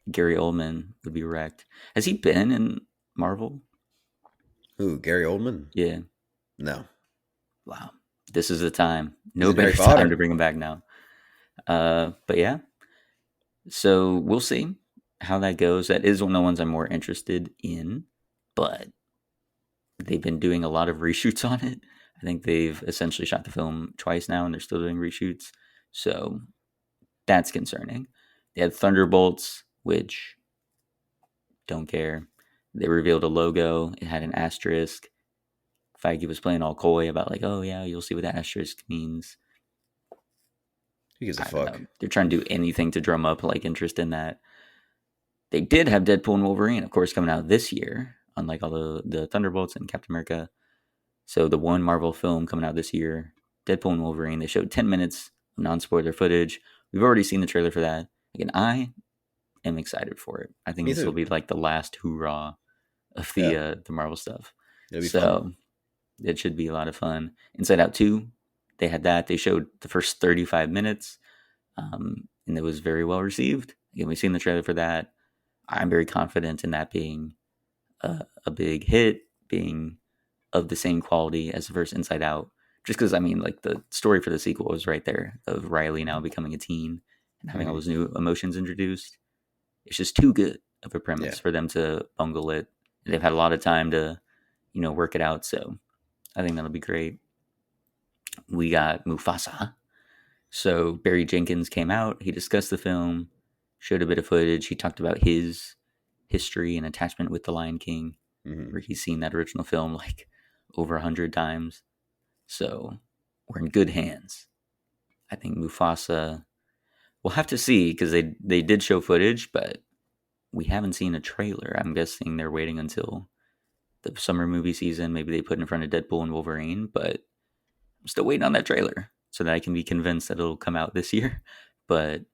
Gary Oldman would be wrecked. Has he been in Marvel? Who? Gary Oldman? Yeah. No. Wow. This is the time. He's No in Harry better time to Potter. bring him back now. But yeah. So we'll see how that goes. That is one of the ones I'm more interested in, but they've been doing a lot of reshoots on it. I think they've essentially shot the film twice now and they're still doing reshoots. So that's concerning. They had Thunderbolts, which don't care. They revealed a logo. It had an asterisk. Feige was playing all coy about like, oh yeah, you'll see what the asterisk means. Who gives a I don't fuck? know. They're trying to do anything to drum up like interest in that. They did have Deadpool and Wolverine, of course, coming out this year, unlike all the Thunderbolts and Captain America. So the one Marvel film coming out this year, Deadpool and Wolverine, they showed 10 minutes of non-spoiler footage. We've already seen the trailer for that. Again, I am excited for it. I think Me this will too. be like the last hoorah of Yeah. the Marvel stuff. It'll be fun. So it should be a lot of fun. Inside Out 2, they had that. They showed the first 35 minutes. and it was very well received. Again, we've seen the trailer for that. I'm very confident in that being a big hit, being of the same quality as the first Inside Out. Just because, I mean, like the story for the sequel was right there of Riley now becoming a teen and having all Hmm. those new emotions introduced. It's just too good of a Yeah. premise for them to bungle it. They've had a lot of time to, work it out. So I think that'll be great. We got Mufasa. So Barry Jenkins came out. He discussed the film, showed a bit of footage. He talked about his history and attachment with the Lion King, Hmm. where he's seen that original film like over 100 times. So we're in good hands. I think Mufasa. We'll have to see because they did show footage, but we haven't seen a trailer. I'm guessing they're waiting until the summer movie season. Maybe they put in front of Deadpool and Wolverine, but I'm still waiting on that trailer so that I can be convinced that it'll come out this year. But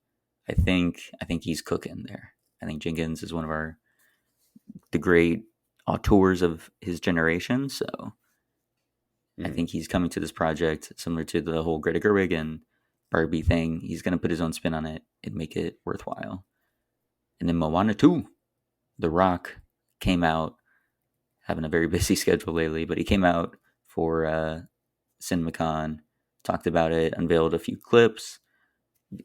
I think he's cooking there. I think Jenkins is one of the great auteurs of his generation. So I Hmm. think he's coming to this project similar to the whole Greta Gerwig and Barbie thing. He's going to put his own spin on it and make it worthwhile. And then Moana 2, The Rock came out, having a very busy schedule lately, but he came out for CinemaCon, talked about it, unveiled a few clips,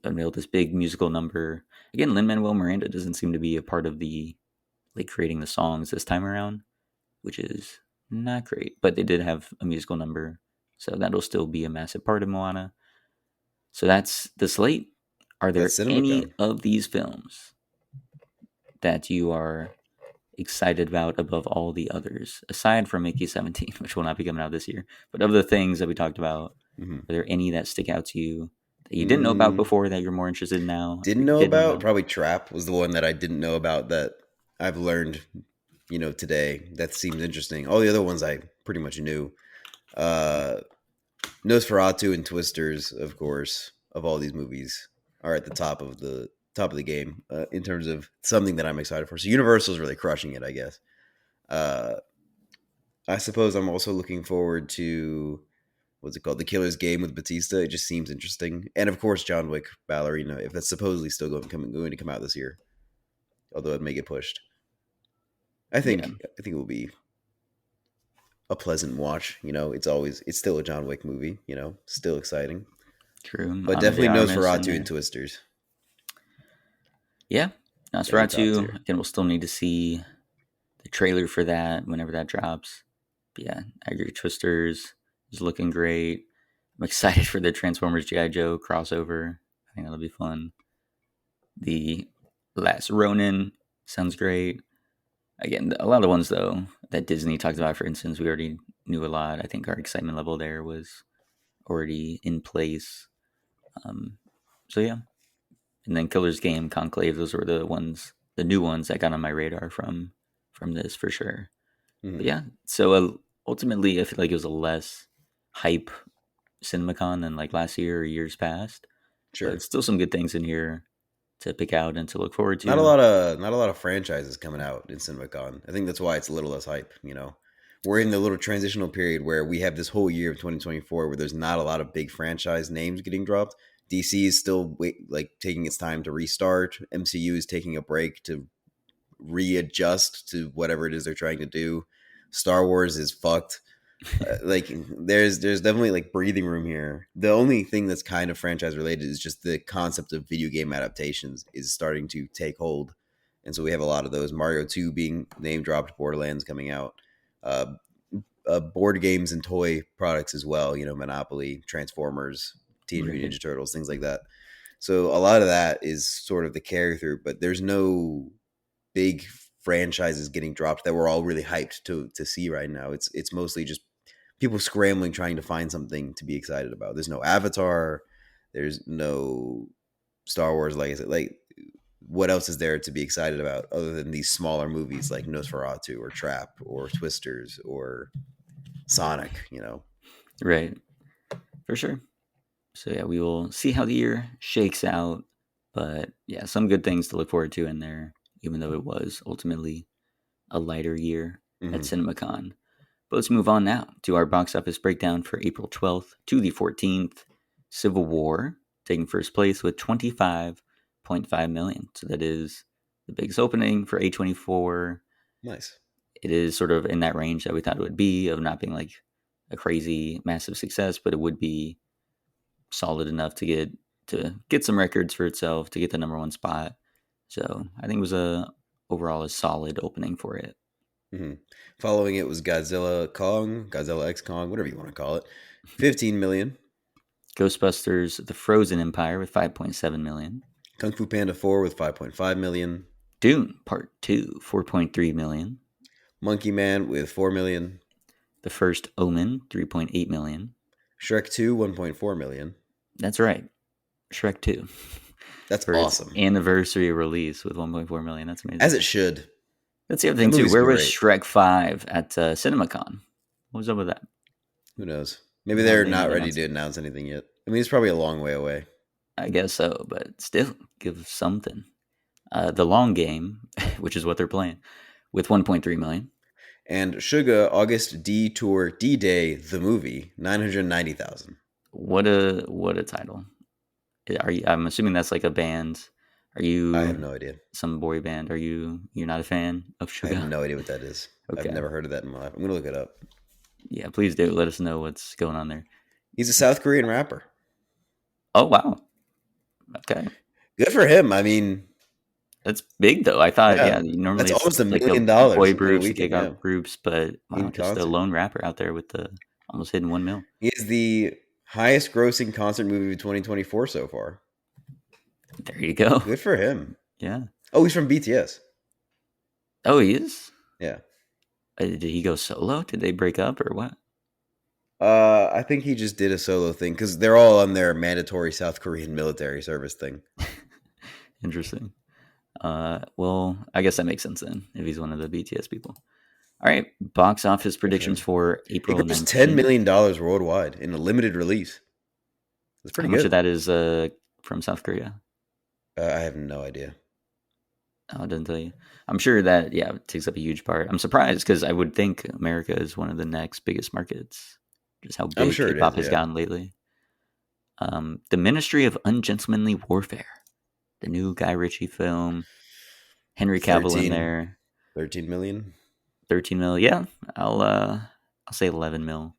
unveiled this big musical number. Again, Lin Manuel Miranda doesn't seem to be a part of the like creating the songs this time around, which is not great. But they did have a musical number, so that'll still be a massive part of Moana. So that's the slate. Are there That's any CinemaCon. of these films that you are excited about above all the others, aside from Mickey 17, which will not be coming out this year? But of the things that we talked about, Hmm. are there any that stick out to you that you didn't know about Mm, before that you're more interested in now, or didn't you know did know about, about? probably Trap was the one that I didn't know about that I've learned, today. That seems interesting. All the other ones I pretty much knew. Uh, Nosferatu and Twisters, of course, of all these movies, are at the top of the game in terms of something that I'm excited for. So Universal's really crushing it, I guess. Uh, I suppose I'm also looking forward to what's it called, The Killer's Game with Batista. It just seems interesting, and of course John Wick Ballerina, if that's supposedly still going to come out this year, although it may get pushed. I Yeah, think I think it will be a pleasant watch. It's still a John Wick movie. Still exciting, true. but Ana de definitely Armas in Nosferatu and there. Twisters. Yeah, Definitely top Nosferatu. tier. Again, we'll still need to see the trailer for that whenever that drops. But yeah, I agree. Twisters is looking great. I'm excited for the Transformers GI Joe crossover. I think that'll be fun. The Last Ronin sounds great. Again, a lot of ones though that Disney talked about, for instance, we already knew a lot. I think our excitement level there was already in place. Um, so yeah, and then Killer's Game, Conclave, those were the new ones that got on my radar from this for sure. But Hmm. yeah, so ultimately, I feel like it was a less hype CinemaCon than like last year or years past, but Sure. still some good things in here to pick out and to look forward Not a to. lot of not a lot of franchises coming out in CinemaCon. I think that's why it's a little less hype. We're in the little transitional period where we have this whole year of 2024 where there's not a lot of big franchise names getting dropped. DC is still taking its time to restart. MCU is taking a break to readjust to whatever it is they're trying to do. Star Wars is fucked. There's definitely like breathing room here. The only thing that's kind of franchise related is just the concept of video game adaptations is starting to take hold, and so we have a lot of those. Mario 2 being name dropped, Borderlands coming out, uh, board games and toy products as well. Monopoly, Transformers, Teenage Mutant Right, Ninja Turtles, things like that. So a lot of that is sort of the carry through, but there's no big franchises getting dropped that we're all really hyped to see right now. It's mostly just people scrambling trying to find something to be excited about. There's no Avatar, there's no Star Wars. Like I said, like what else is there to be excited about other than these smaller movies like Nosferatu or Trap or Twisters or Sonic? right, for sure. So yeah, we will see how the year shakes out. But yeah, some good things to look forward to in there, even though it was ultimately a lighter year at Hmm. CinemaCon. But let's move on now to our box office breakdown for April 12th to the 14th. Civil War. taking first place with 25.5 million. So that is the biggest opening for A24. Nice. It is sort of in that range that we thought it would be, of not being like a crazy massive success, but it would be solid enough to get some records for itself, to get the number one spot. So I think it was a overall a solid opening for it. hmm Following it was Godzilla Kong, Godzilla X Kong, whatever you want to call it, 15 million. Ghostbusters: The Frozen Empire with 5.7 million. Kung Fu Panda 4 with 5.5 million. Dune Part 2, 4.3 million. Monkey Man with 4 million. The First Omen, 3.8 million. Shrek 2, 1.4 million. That's right. Shrek 2 That's for its awesome. anniversary release with 1.4 million. That's amazing. As it should. That's the other That thing too. movie's Where was great. Shrek 5 at CinemaCon? What was up with that? Who knows? Maybe Why they're they not not ready announce to it? announce anything yet. I mean, it's probably a long way away. I guess so, but still, give something. The Long Game, which is what they're playing, with 1.3 million. And Suga August D Tour D Day the movie 990,000. What a title! Are you? I'm assuming that's like a band. Are I have you no idea. some boy band? You're not a fan of I have Suga? no idea what that is. I've Okay, never heard of that in my life. I'm gonna look it up. yeah, please do let us know what's going on there. He's a South Korean rapper. Oh wow, okay, Good for him. I mean, that's big though. I thought, yeah, yeah, normally that's it's almost a like the million boy dollars in a groups, the weekend. Yeah, K-pop groups, but wow, in just a concert. lone rapper out there with the almost hitting 1 mil. He is the highest grossing concert movie of 2024 so far. There you go. Good for him. Yeah. Oh, he's from BTS. Oh, he is. Yeah. Did he go solo? Did they break up or what? I think he just did a solo thing because they're all on their mandatory South Korean military service thing. Interesting. Well, I guess that makes sense then if he's one of the BTS people. All right, box office Good for predictions him. for It April grossed $10 19th. million worldwide in a limited release. That's How pretty much of good. that is from South Korea? I have no idea. Oh, I didn't tell you. I'm sure that, yeah, it takes up a huge part. I'm surprised because I would think America is one of the next biggest markets. Just how I'm big sure it K-pop is. has Yeah. gotten lately. The Ministry of Ungentlemanly Warfare, the new Guy Ritchie film. Henry Cavill in 13, there. 13 million. 13 mil. Yeah, I'll say 11 mil.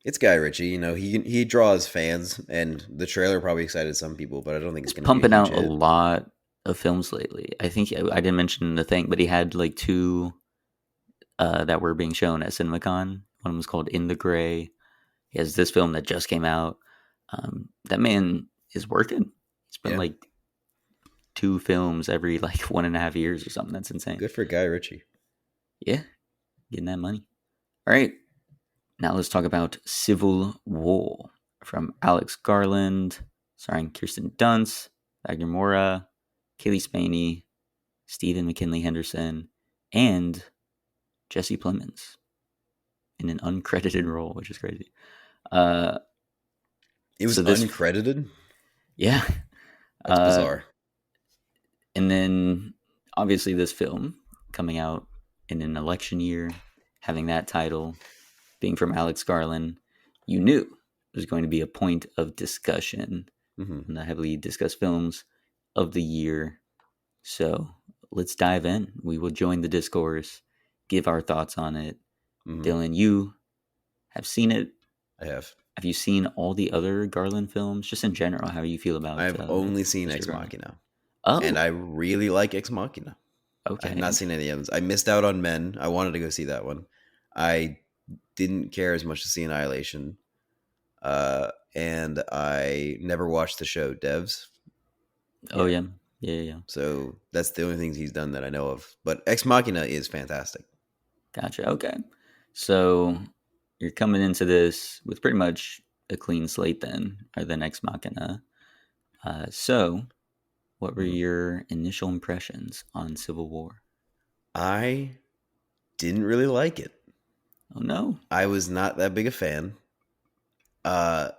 It's Guy Ritchie. You know, he draws fans, and the trailer probably excited some people, but I don't think it's He's going to be a pumping huge out a hit. lot of films lately. I think I didn't mention the thing, but he had like two that were being shown at CinemaCon. One was called In the Gray. He has this film that just came out. That man is working. It's been Yeah. like two films every like 1.5 years or something. That's insane. Good for Guy Ritchie. Yeah, getting that money. All right, now let's talk about Civil War from Alex Garland, starring Kirsten Dunst, Wagner Moura, Kaylee Spaney, Stephen McKinley Henderson, and Jesse Plemons in an uncredited role, which is crazy. Uh, It was so this, uncredited. yeah, That's uh, bizarre. and then obviously this film coming out in an election year, having that title, being from Alex Garland, you knew it was going to be a point of discussion hmm in the heavily discussed films of the year. So let's dive in. We will join the discourse, give our thoughts on it. hmm Dylan, you have seen it. I have. Have you seen all the other Garland films? Just in general, how do you feel about I've only seen Mr. Ex Garland? Machina, and Oh, I really like Ex Machina. I okay, have not seen any others. I missed out on Men. I wanted to go see that one. I didn't care as much to see Annihilation, and I never watched the show Devs. oh Yeah, yeah, yeah, yeah. so that's the only things he's done that I know of. But Ex Machina is fantastic. Gotcha. Okay, so you're coming into this with pretty much a clean slate then, or the next Machina. So, what were Mhm. your initial impressions on Civil War? I didn't really like it. Oh no. I was not that big a fan. Uh,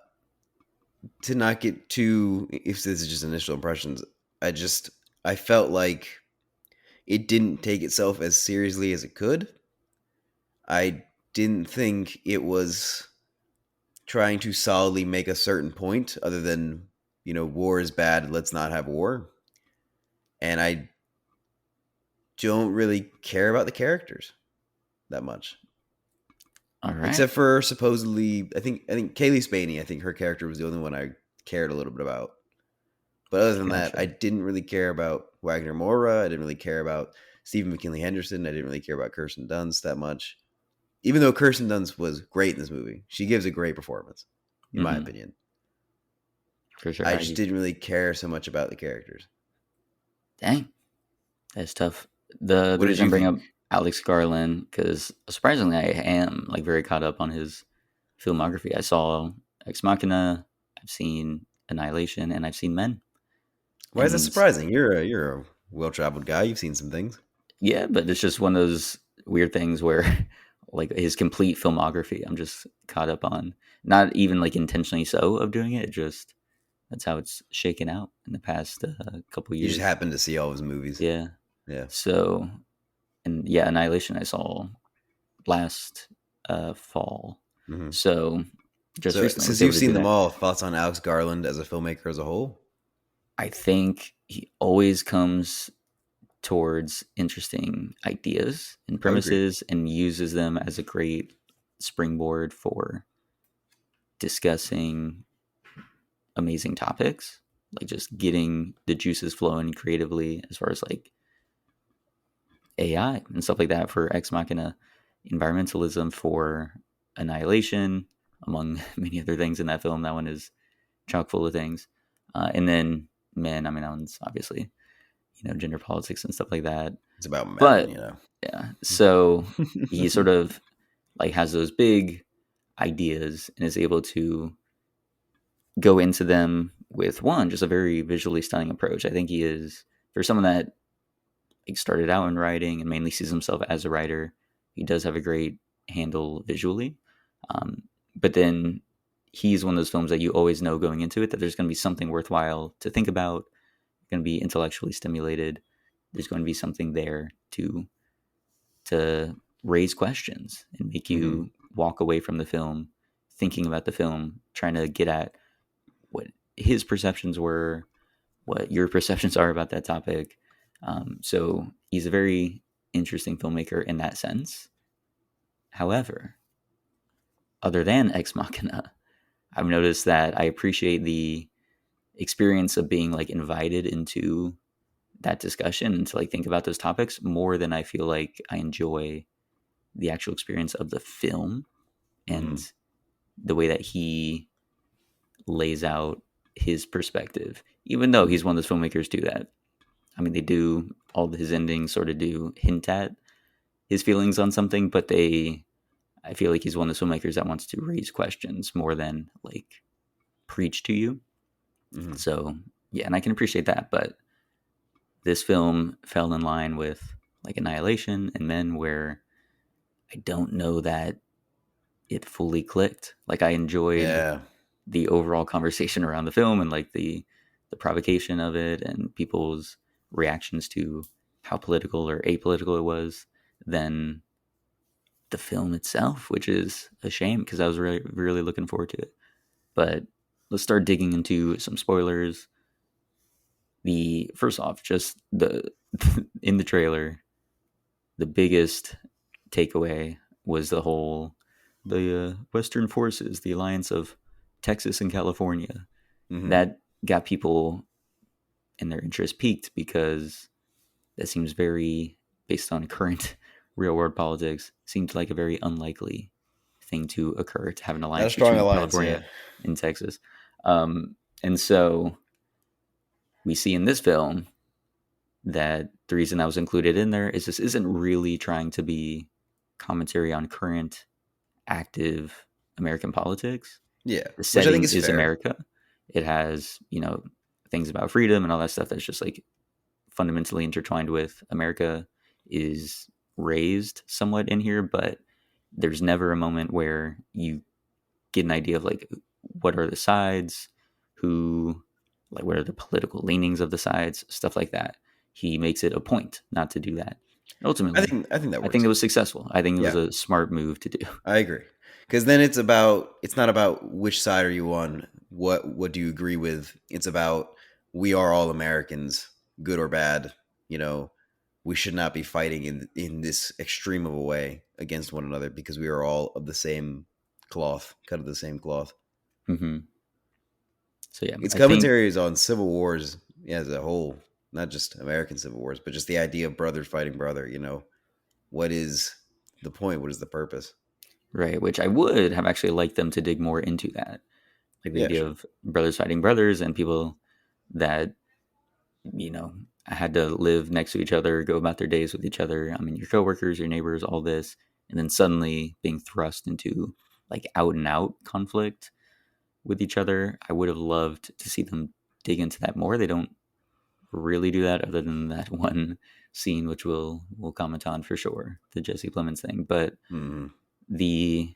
to not get too, if this is just initial impressions, I felt like it didn't take itself as seriously as it could. I didn't think it was trying to solidly make a certain point other than war is bad, let's not have war. And I don't really care about the characters that much. All right. Except for supposedly, I think Kaylee Spaney, I think her character was the only one I cared a little bit about. But other than that, I Gotcha. didn't really care about Wagner Moura. I didn't really care about Stephen McKinley Henderson. I didn't really care about Kirsten Dunst that much. Even though Kirsten Dunst was great in this movie, she gives a great performance, in my Hmm. opinion. For sure. I just didn't really care so much about the characters. Dang, that's tough. The What did reason I you bring think? up Alex Garland because surprisingly I am like very caught up on his filmography. I saw Ex Machina, I've seen Annihilation, and I've seen Men. Why is that And surprising? You're a well traveled guy. You've seen some things. yeah, but it's just one of those weird things where like his complete filmography I'm just caught up on. Not even like intentionally so of doing it, just that's how it's shaken out in the past couple You just years. happen to see all his movies. Yeah. Yeah. So, and yeah, Annihilation I saw last fall. Hmm. So just So recently I since was able you've to do seen them that. all, thoughts on Alex Garland as a filmmaker as a whole? I think he always comes towards interesting ideas and I would agree. premises and uses them as a great springboard for discussing amazing topics, like just getting the juices flowing creatively as far as like AI and stuff like that for Ex Machina, environmentalism for Annihilation, among many other things in that film. That one is chock full of things. And then Men, I mean, that one's obviously, gender politics and stuff like that. It's about men, But you know. yeah, so he sort of like has those big ideas and is able to go into them with one, just a very visually stunning approach. I think he is, for someone that like started out in writing and mainly sees himself as a writer, he does have a great handle visually. But then he's one of those films that you always know going into it that there's going to be something worthwhile to think about, going to be intellectually stimulated. There's going to be something there to raise questions and make Hmm. you walk away from the film thinking about the film, trying to get at what his perceptions were, what your perceptions are about that topic. So he's a very interesting filmmaker in that sense. However, other than Ex Machina, I've noticed that I appreciate the experience of being like invited into that discussion and to like think about those topics more than I feel like I enjoy the actual experience of the film and Hmm. the way that he lays out his perspective. Even though he's one of those filmmakers do that. I mean, they do all his endings sort of do hint at his feelings on something, but I feel like he's one of those filmmakers that wants to raise questions more than like preach to you. Hmm. So yeah, and I can appreciate that, but this film fell in line with like Annihilation and Men, where I don't know that it fully clicked. Like I enjoyed Yeah. the overall conversation around the film and like the provocation of it and people's reactions to how political or apolitical it was than the film itself, which is a shame because I was really really looking forward to it. But let's start digging into some spoilers. The first off, just the in the trailer, the biggest takeaway was the Western forces, the alliance of Texas and California. Hmm. That got people and their interest peaked because that seems very based on current real world politics seemed like a very unlikely thing to occur to have an Not a alliance strong between alliance, California yeah. and Texas. And so we see in this film that the reason that was included in there is this isn't really trying to be commentary on current active American politics. Yeah. The Which I think setting is is fair. America. It has, things about freedom and all that stuff that's just like fundamentally intertwined with America is raised somewhat in here, but there's never a moment where you get an idea of like what are the sides, who, like what are the political leanings of the sides, stuff like that. He makes it a point not to do that. And I ultimately, think I think that I think works. it was successful. I think it was Yeah. a smart move to do. I agree. Because then it's not about which side are you on, what do you agree with? It's about we are all Americans, good or bad. You know, we should not be fighting in this extreme of a way against one another because we are all of the same cloth, cut of the same cloth. Hmm. So yeah, Its I think commentaries on civil wars as a whole, not just American civil wars, but just the idea of brothers fighting brother. You know, what is the point? What is the purpose? right, which I would have actually liked them to dig more into that, like the Yeah, idea sure. of brothers fighting brothers and people that had to live next to each other, go about their days with each other. I mean, your coworkers, your neighbors, all this, and then suddenly being thrust into like out and out conflict with each other. I would have loved to see them dig into that more. They don't really do that other than that one scene, which we'll comment on for sure, the Jesse Plemons thing. But Hmm. the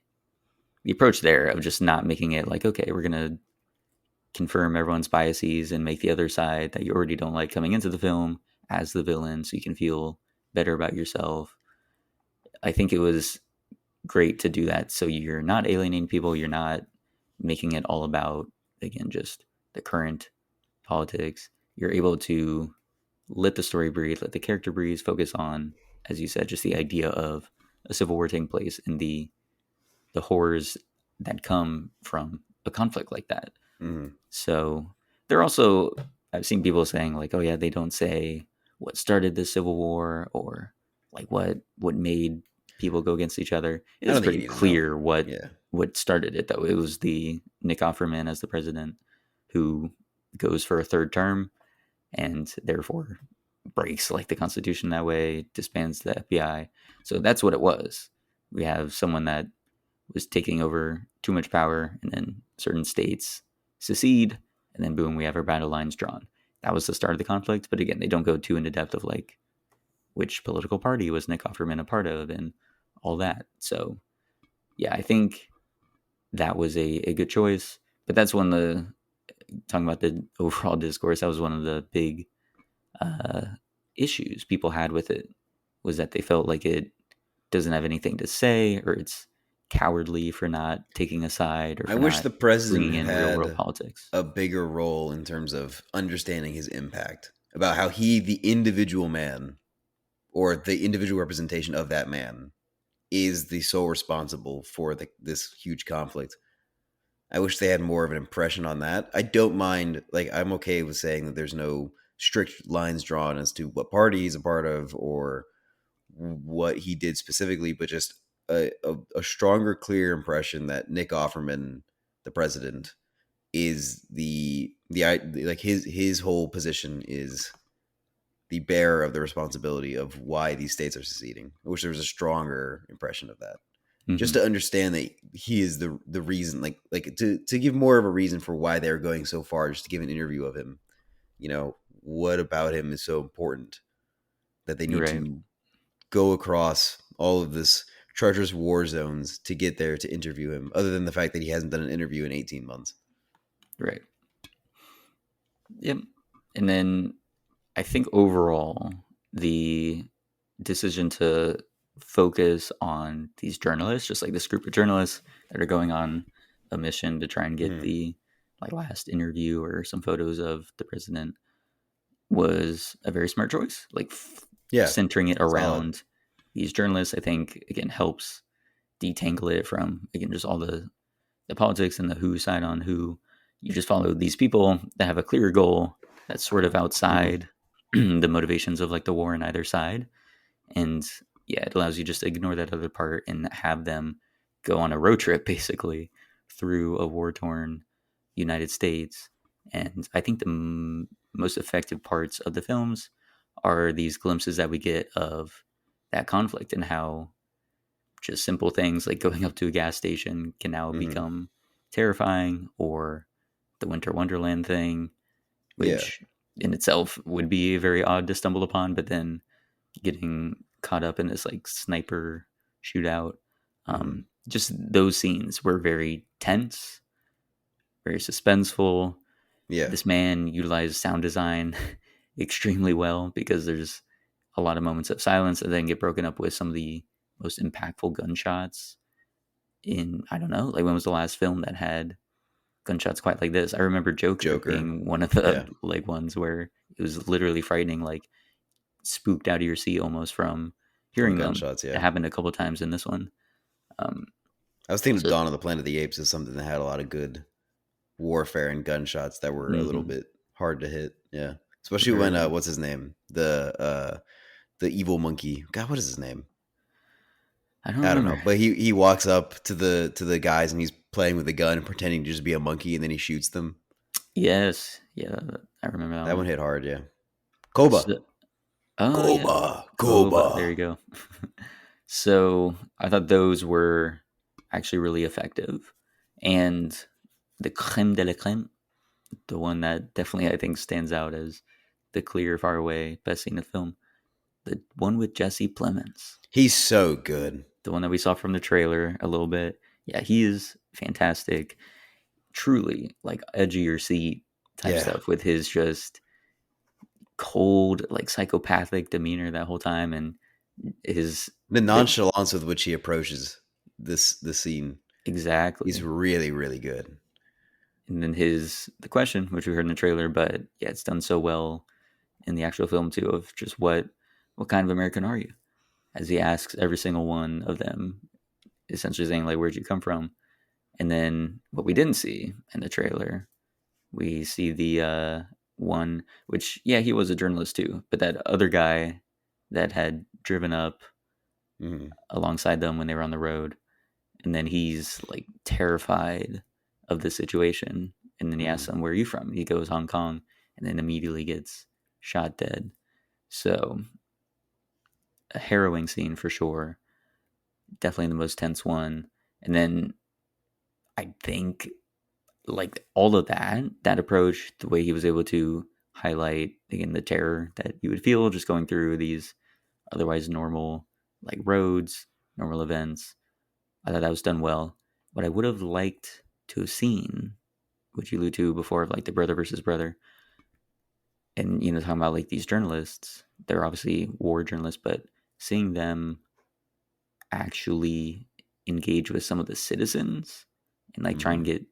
the approach there of just not making it like, okay, we're gonna confirm everyone's biases and make the other side that you already don't like coming into the film as the villain so you can feel better about yourself. I think it was great to do that so you're not alienating people, you're not making it all about, again, just the current politics. You're able to let the story breathe, let the character breathe, focus on, as you said, just the idea of a civil war taking place and the horrors that come from a conflict like that. Hmm. So they're also, I've seen people saying like, oh yeah, they don't say what started the Civil War or like what made people go against each other. It I is don't think you pretty need to know. clear what Yeah. what started it though. It was the Nick Offerman as the president who goes for a third term and therefore breaks like the Constitution that way, disbands the FBI. So that's what it was. We have someone that was taking over too much power, and then certain states secede, and then boom, we have our battle lines drawn. That was the start of the conflict. But again, they don't go too into depth of like which political party was Nick Offerman a part of and all that. So yeah, I think that was a good choice. But that's one of the talking about the overall discourse. That was one of the big uh, issues people had with it was that they felt like it doesn't have anything to say or it's cowardly for not taking a side or I for wish not the president bringing in real world had politics. a bigger role in terms of understanding his impact, about how he, the individual man, or the individual representation of that man, is the sole responsible for this huge conflict. I wish they had more of an impression on that. I don't mind, like, I'm okay with saying that there's no strict lines drawn as to what party he's a part of or what he did specifically, but just a stronger, clear impression that Nick Offerman, the president, is like his whole position is the bearer of the responsibility of why these states are seceding. I wish there was a stronger impression of that, just Hmm. to understand that he is the reason, like to give more of a reason for why they're going so far. Just to give an interview of him, you know, what about him is so important that they need Right, to go across all of this treacherous war zones to get there to interview him, other than the fact that he hasn't done an interview in 18 months. right. Yep. And then I think overall, the decision to focus on these journalists, just like this group of journalists that are going on a mission to try and get Mhm. the like last interview or some photos of the president was a very smart choice. Like Yeah, centering it solid. around these journalists, I think again helps detangle it from again just all the politics and the who side on who. You just follow these people that have a clear goal that's sort of Mhm. outside the motivations of like the war on either side. And yeah, it allows you just to ignore that other part and have them go on a road trip basically through a war torn United States. And I think the most effective parts of the films are these glimpses that we get of that conflict and how just simple things like going up to a gas station can now Mhm. become terrifying, or the Winter Wonderland thing, Yeah. which in itself would be very odd to stumble upon, but then getting caught up in this like sniper shootout. Mhm. Just those scenes were very tense, very suspenseful. Yeah. This man utilized sound design extremely well because there's a lot of moments of silence that then get broken up with some of the most impactful gunshots in, I don't know, like when was the last film that had gunshots quite like this. I remember Joker Joker. being one of the Yeah, like ones where it was literally frightening, like spooked out of your seat almost from from hearing them. gunshots. It Yeah, happened a couple times in this one. Um, I was thinking of so Dawn of the Planet of the Apes as something that had a lot of good warfare and gunshots that were a little mhm, bit hard to hit. Yeah, especially when very. what's his name, the evil monkey. God, what is his name? I don't I don't know, remember. but he walks up to the guys and he's playing with a gun and pretending to just be a monkey, and then he shoots them. Yes, yeah, I remember that That one one. hit hard. Yeah, Koba, So, oh yeah, Koba, Koba. There you Koba. go. So I thought those were actually really effective, and the creme de la creme, the one that definitely I think stands out as the clear, far away best scene of the film, the one with Jesse Plemons, He's so good. the one that we saw from the trailer a little bit. Yeah, he is fantastic. Truly, like edge of your seat type Yeah, stuff with his just cold, like psychopathic demeanor that whole time, and his the the nonchalance with which he approaches the scene. He's exactly. really really good. And then his the question, which we heard in the trailer, but yeah, it's done so well in the actual film too, of just what kind of American are you? As he asks every single one of them, essentially saying like, "Where'd you come from?" And then what we didn't see in the trailer, we see the one, which yeah, he was a journalist too, but that other guy that had driven up Mhm, alongside them when they were on the road, and then he's like terrified of the situation, and then he asks mhm, them, "Where are you from?" He goes, "Hong Kong," and then immediately gets shot dead. So a harrowing scene for sure, definitely the most tense one. And then I think like all of that approach, the way he was able to highlight again the terror that you would feel just going through these otherwise normal like roads, normal events. I thought that was done well. What I would have liked to have seen, which you allude to before, like the brother versus brother, and talking about like these journalists, they're obviously war journalists, but seeing them actually engage with some of the citizens and like try and mhm. get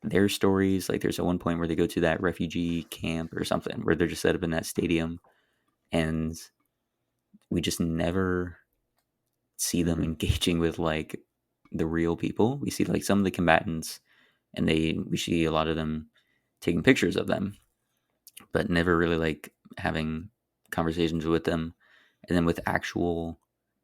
their stories. Like there's at one point where they go to that refugee camp or something where they're just set up in that stadium, and we just never see them Mhm. engaging with like the real people. We see like some of the combatants, and we see a lot of them taking pictures of them, but never really like having conversations with them. And then with actual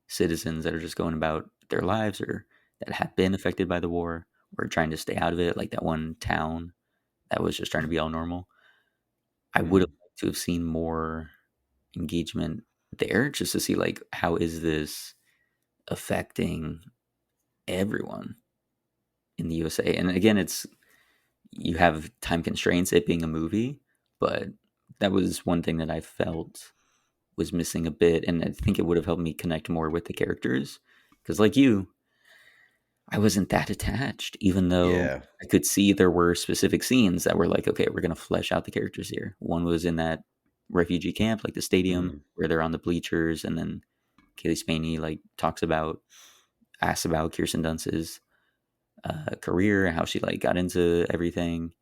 citizens that are just going about their lives or that have been affected by the war or trying to stay out of it, like that one town that was just trying to be all normal. I would have Mhm. liked to have seen more engagement there just to see like how is this affecting everyone in the USA. And again, it's you have time constraints, it being a movie, but that was one thing that I felt was missing a bit, and I think it would have helped me connect more with the characters. Because, like you, I wasn't that attached, even though Yeah. I could see there were specific scenes that were like, okay, we're gonna flesh out the characters here. One was in that refugee camp, like the stadium Mhm. where they're on the bleachers, and then Kaylee Spaney like asks about Kirsten Dunst's career and how she like got into everything.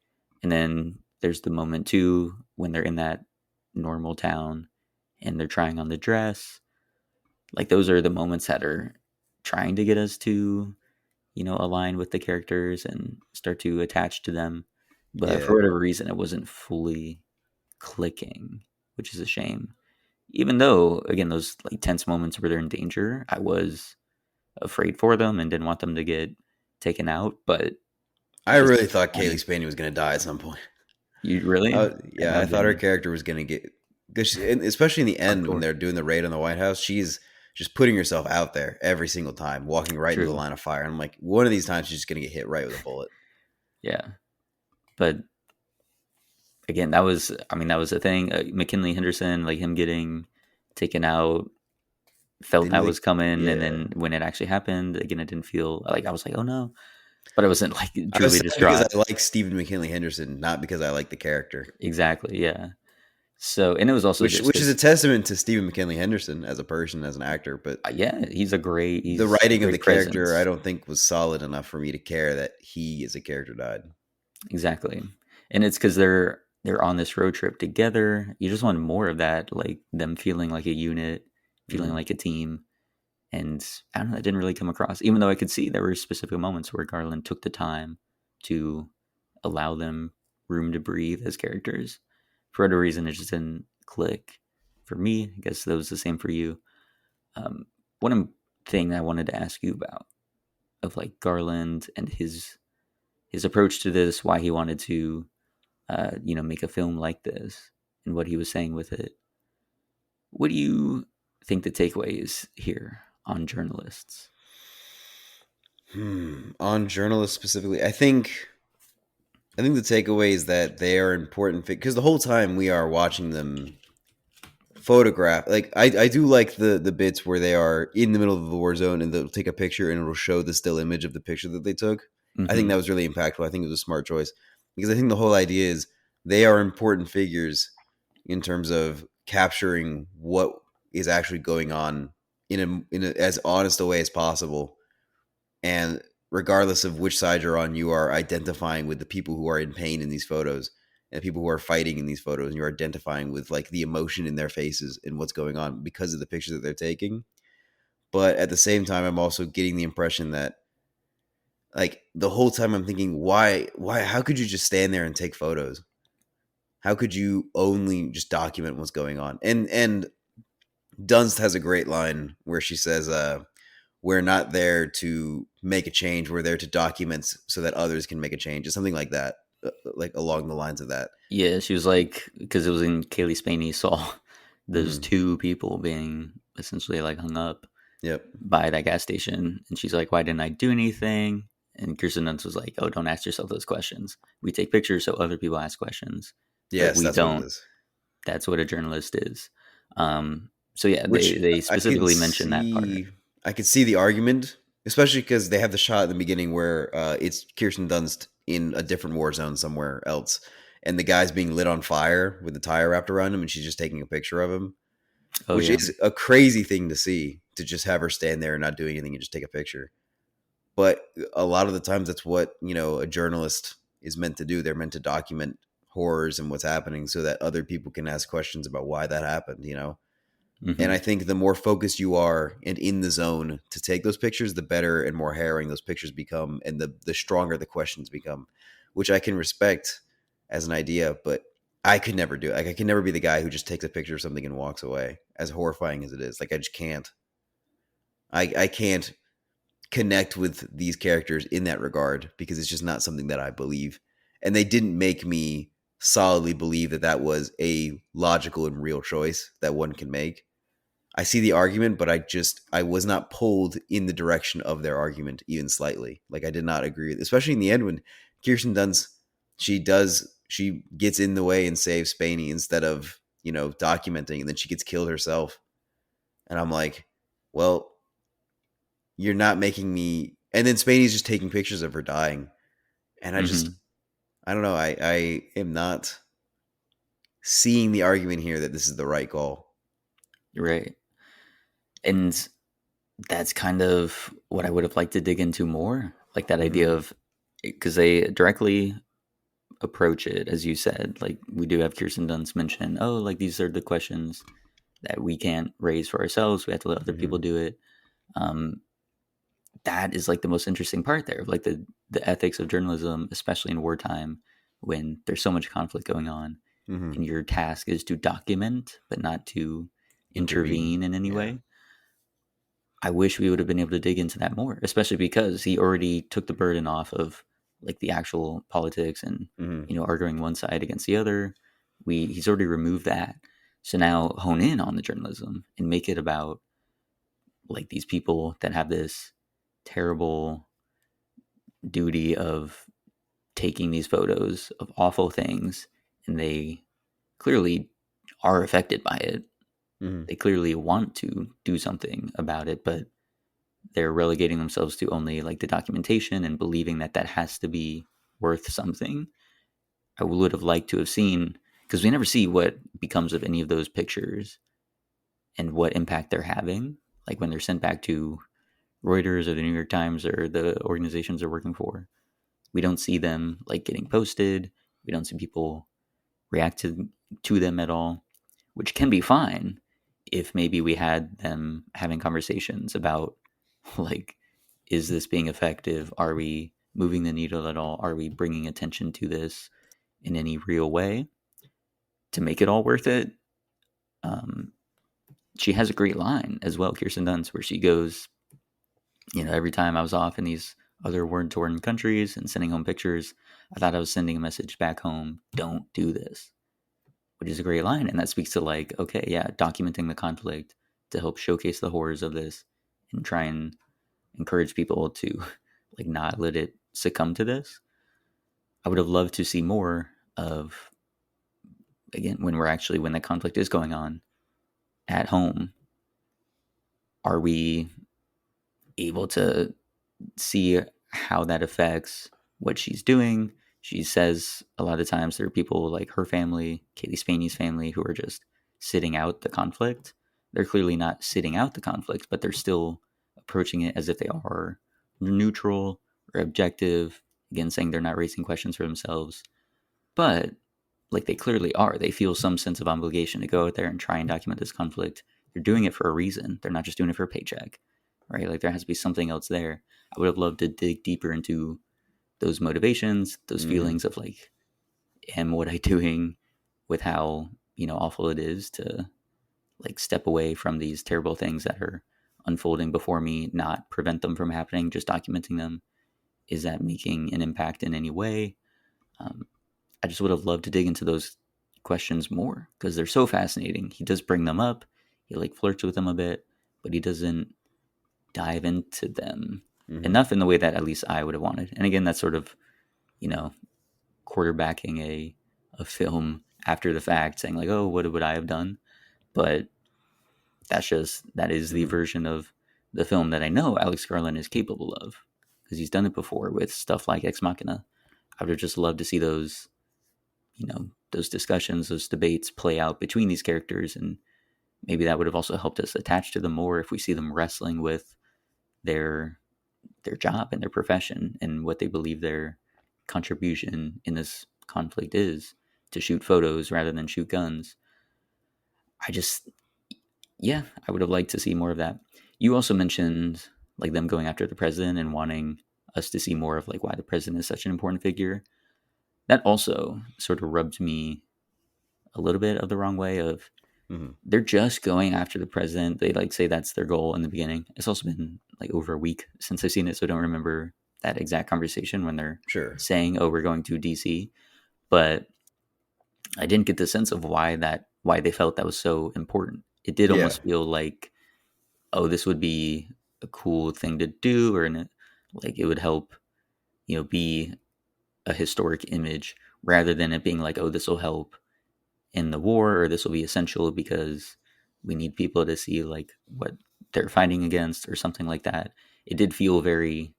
And then there's the moment too when they're in that normal town and they're trying on the dress. Like those are the moments that are trying to get us to, align with the characters and start to attach to them. But for Yeah. whatever reason, it wasn't fully clicking, which is a shame. Even though, again, those like tense moments where they're in danger, I was afraid for them and didn't want them to get taken out. But I just really thought Kaylee fine. Spaney was gonna die at some point. You really? Yeah, How I thought her didn't character was gonna get, and especially in the of end when course. they're doing the raid on the White House. She's just putting herself out there every single time, walking right into the True. line of fire. And I'm like, one of these times she's just gonna get hit right with a bullet. Yeah. But again, that was the thing. McKinley Henderson, like him getting taken out, felt Didn't that you was think? coming. And Yeah. then when it actually happened, again, it didn't feel like I was like, oh no. But I wasn't like I was truly sad because distraught. I like Stephen McKinley Henderson, not because I like the character. Exactly. Yeah. So, and it was also just Which is a because, testament to Stephen McKinley Henderson as a person, as an actor. But yeah, the he's a writing of the great character, I presence. don't think was solid enough for me to care that he as a character died. Exactly. And it's because they're on this road trip together. You just want more of that, like them feeling like a unit, feeling Hmm. like a team. And I don't know, that didn't really come across. Even though I could see there were specific moments where Garland took the time to allow them room to breathe as characters. For whatever reason, it just didn't click for me. I guess that was the same for you. Um, one thing I wanted to ask you about of like Garland and his approach to this, why he wanted to make a film like this, and what he was saying with it. What do you think the takeaway is here on journalists? On journalists specifically, I think the takeaway is that they are important because the whole time we are watching them photograph. Like I do like the bits where they are in the middle of the war zone and they'll take a picture and it'll show the still image of the picture that they took. I think that Hmm. was really impactful. I think it was a smart choice because I think the whole idea is they are important figures in terms of capturing what is actually going on in a as honest a way as possible. And regardless of which side you're on, you are identifying with the people who are in pain in these photos and people who are fighting in these photos, and you're identifying with like the emotion in their faces and what's going on because of the pictures that they're taking. But at the same time, I'm also getting the impression that like the whole time I'm thinking, why, how could you just stand there and take photos? How could you only just document what's going on? And Dunst has a great line where she says, we're not there to make a change. We're there to document so that others can make a change, or something like that, like along the lines of that. Yeah, she was like, because it was in Kaylee Spaney saw those Hmm. two people being essentially like hung up Yep. by that gas station, and she's like, "Why didn't I do anything?" And Kirsten Dunst was like, "Oh, don't ask yourself those questions. We take pictures so other people ask questions, but Yes, we that's what it don't. is. That's what a journalist is." So yeah, Which they I can specifically mentioned that part. see. I could see the argument, especially because they have the shot at the beginning where it's Kirsten Dunst in a different war zone somewhere else, and the guy's being lit on fire with the tire wrapped around him, and she's just taking a picture of him, Oh which yeah. is a crazy thing to see. To just have her stand there and not doing anything and just take a picture. But a lot of the times, that's what a journalist is meant to do. They're meant to document horrors and what's happening so that other people can ask questions about why that happened. And I Hmm. think the more focused you are and in the zone to take those pictures, the better and more harrowing those pictures become, and the stronger the questions become, which I can respect as an idea, but I could never do it. Like I can never be the guy who just takes a picture of something and walks away, as horrifying as it is. Like I just can't. I can't connect with these characters in that regard because it's just not something that I believe. And they didn't make me solidly believe that that was a logical and real choice that one can make. I see the argument, but I was not pulled in the direction of their argument even slightly. Like I did not agree, especially in the end when Kirsten Dunst she gets in the way and saves Spaney instead of documenting, and then she gets killed herself. And I'm like, well, you're not making me. And then Spaney's just taking pictures of her dying, and Hmm. I don't know. I am not seeing the argument here that this is the right call. Right. And that's kind of what I would have liked to dig into more, like that idea Hmm. of, because they directly approach it, as you said. Like we do have Kirsten Dunst mention, oh, like these are the questions that we can't raise for ourselves. We have to let other people Hmm. do it. Um, that is like the most interesting part there, of like the ethics of journalism, especially in wartime when there's so much conflict going on, Hmm. and your task is to document, but not to Intervene. intervene in any Yeah. way. I wish we would have been able to dig into that more, especially because he already took the burden off of like the actual politics and Hmm. arguing one side against the other. He's already removed that. So now hone in on the journalism and make it about like these people that have this terrible duty of taking these photos of awful things, and they clearly are affected by it. Hmm. They clearly want to do something about it, but they're relegating themselves to only like the documentation and believing that that has to be worth something. I would have liked to have seen, because we never see what becomes of any of those pictures and what impact they're having, like when they're sent back to Reuters or the New York Times or the organizations they're working for. we don't see them like getting posted. We don't see people react to them at all, which can be fine if maybe we had them having conversations about like, is this being effective? Are we moving the needle at all? Are we bringing attention to this in any real way to make it all worth it? Um, she has a great line as well, Kirsten Dunst, where she goes, every time I was off in these other war torn countries and sending home pictures, I thought I was sending a message back home, don't do this, which is a great line. And that speaks to like, okay, yeah, documenting the conflict to help showcase the horrors of this and try and encourage people to like not let it succumb to this. I would have loved to see more of, again, when the conflict is going on at home, are we able to see how that affects what she's doing? She says a lot of times there are people like her family, Kaylee Spaney's family, who are just sitting out the conflict. They're clearly not sitting out the conflict, but they're still approaching it as if they are neutral or objective. Again, saying they're not raising questions for themselves, but like they clearly are. They feel some sense of obligation to go out there and try and document this conflict. They're doing it for a reason. They're not just doing it for a paycheck, right? Like there has to be something else there. I would have loved to dig deeper into those motivations, those Mm-hmm. feelings of like, am what I doing with how, awful it is to like step away from these terrible things that are unfolding before me, not prevent them from happening, just documenting them. Is that making an impact in any way? Um, I just would have loved to dig into those questions more because they're so fascinating. He does bring them up, he like flirts with them a bit, but he doesn't dive into them Mm-hmm. enough in the way that at least I would have wanted. And again, that's sort of, you know, quarterbacking a film after the fact, saying like, "Oh, what would I have done?" But that is the Mm-hmm. version of the film that I know Alex Garland is capable of because he's done it before with stuff like Ex Machina. I would have just loved to see those discussions, those debates play out between these characters, and maybe that would have also helped us attach to them more if we see them wrestling with their job and their profession and what they believe their contribution in this conflict is to shoot photos rather than shoot guns. I just, yeah, I would have liked to see more of that. You also mentioned like them going after the president and wanting us to see more of like why the president is such an important figure. That also sort of rubbed me a little bit of the wrong way of Mm-hmm. they're just going after the president. They like say that's their goal in the beginning. It's also been like over a week since I've seen it, so I don't remember that exact conversation when they're Sure. saying, "Oh, we're going to DC." But I didn't get the sense of why they felt that was so important. It did Yeah. almost feel like, "Oh, this would be a cool thing to do," like it would help, be a historic image rather than it being like, "Oh, this will help in the war," or this will be essential because we need people to see like what they're fighting against or something like that. It did feel very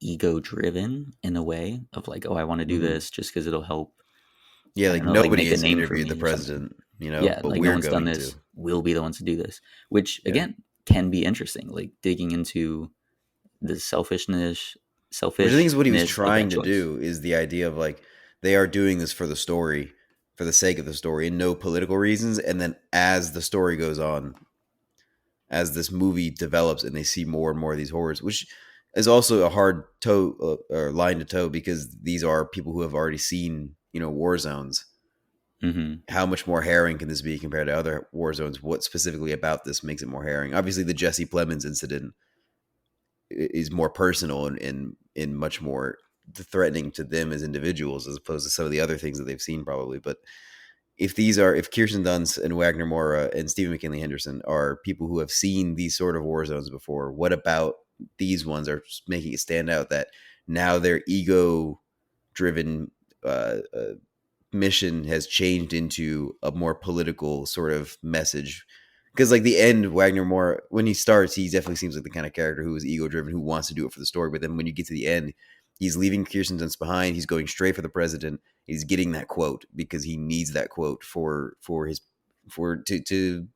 ego driven in a way of like, oh, I want to do Mm-hmm. this just because it'll help. Yeah, I like don't know, like nobody make a has name for interviewed the me or something. president, Yeah, but like no we're one's done going to. this. We'll be the ones to do this, which Yeah. again can be interesting. Like digging into the Which I think is what he was selfishness of that trying to choice. do is the idea of like they are doing this for the story, for the sake of the story, and no political reasons. And then as the story goes on, as this movie develops, and they see more and more of these horrors, which is also a hard toe or line to toe because these are people who have already seen war zones. Hmm. How much more harrowing can this be compared to other war zones? What specifically about this makes it more harrowing? Obviously, the Jesse Plemons incident is more personal and much more threatening to them as individuals as opposed to some of the other things that they've seen probably. But if Kirsten Dunst and Wagner Moura and Stephen McKinley Henderson are people who have seen these sort of war zones before, what about these ones are making it stand out that now their ego driven mission has changed into a more political sort of message? Because like the end, Wagner Moore, when he starts, he definitely seems like the kind of character who is ego driven, who wants to do it for the story. But then when you get to the end, he's leaving Kirsten Dunst behind. He's going straight for the president. He's getting that quote because he needs that quote for his for to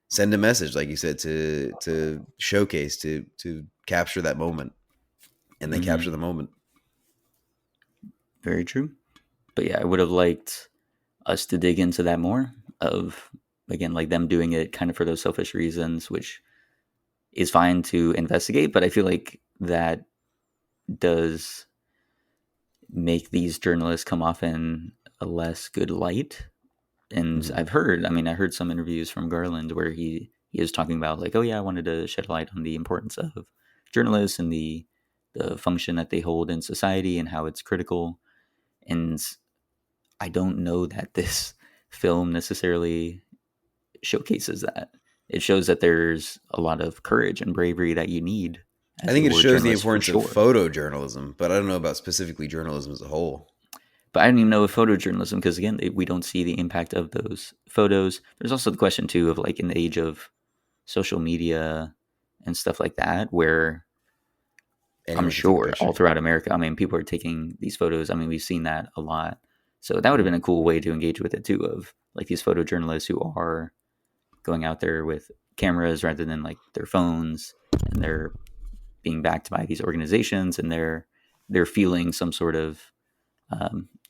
send a message, like you said, to showcase, to capture that moment, and they Hmm. capture the moment. Very true. But yeah, I would have liked us to dig into that more of, again, like them doing it kind of for those selfish reasons, which is fine to investigate, but I feel like that does make these journalists come off in a less good light. And Mm-hmm. I've heard, I mean, I heard some interviews from Garland where he is talking about like, oh yeah, I wanted to shed light on the importance of journalists and the function that they hold in society and how it's critical. And I don't know that this film necessarily showcases that. It shows that there's a lot of courage and bravery that you need I as a think it war shows the journalist for importance of sure. photojournalism, but I don't know about specifically journalism as a whole. But I don't even know if photojournalism, because again, we don't see the impact of those photos. There's also the question too of like in the age of social media and stuff like that, where I'm Anyone can take a sure all picture. throughout America, I mean, people are taking these photos. I mean, we've seen that a lot. So that would have been a cool way to engage with it too, of like these photojournalists who are going out there with cameras rather than like their phones, and they're being backed by these organizations, and they're feeling some sort of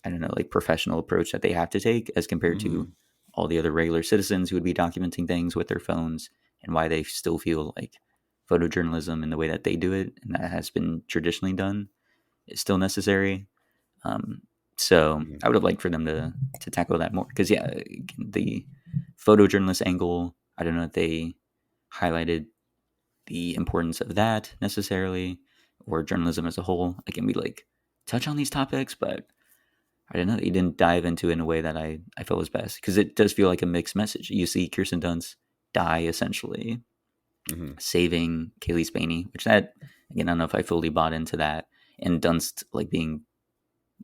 I don't know, like professional approach that they have to take as compared to Mm-hmm. all the other regular citizens who would be documenting things with their phones, and why they still feel like photojournalism and the way that they do it and that has been traditionally done is still necessary. Um, so Mm-hmm. I would have liked for them to tackle that more because yeah, the photojournalist angle. I don't know if they highlighted the importance of that necessarily, or journalism as a whole. Again, we like touch on these topics, but I don't know. He didn't dive into it in a way that I felt was best because it does feel like a mixed message. You see Kirsten Dunst die essentially, Mm-hmm. saving Kaylee Spaney, which that again I don't know if I fully bought into that, and Dunst like being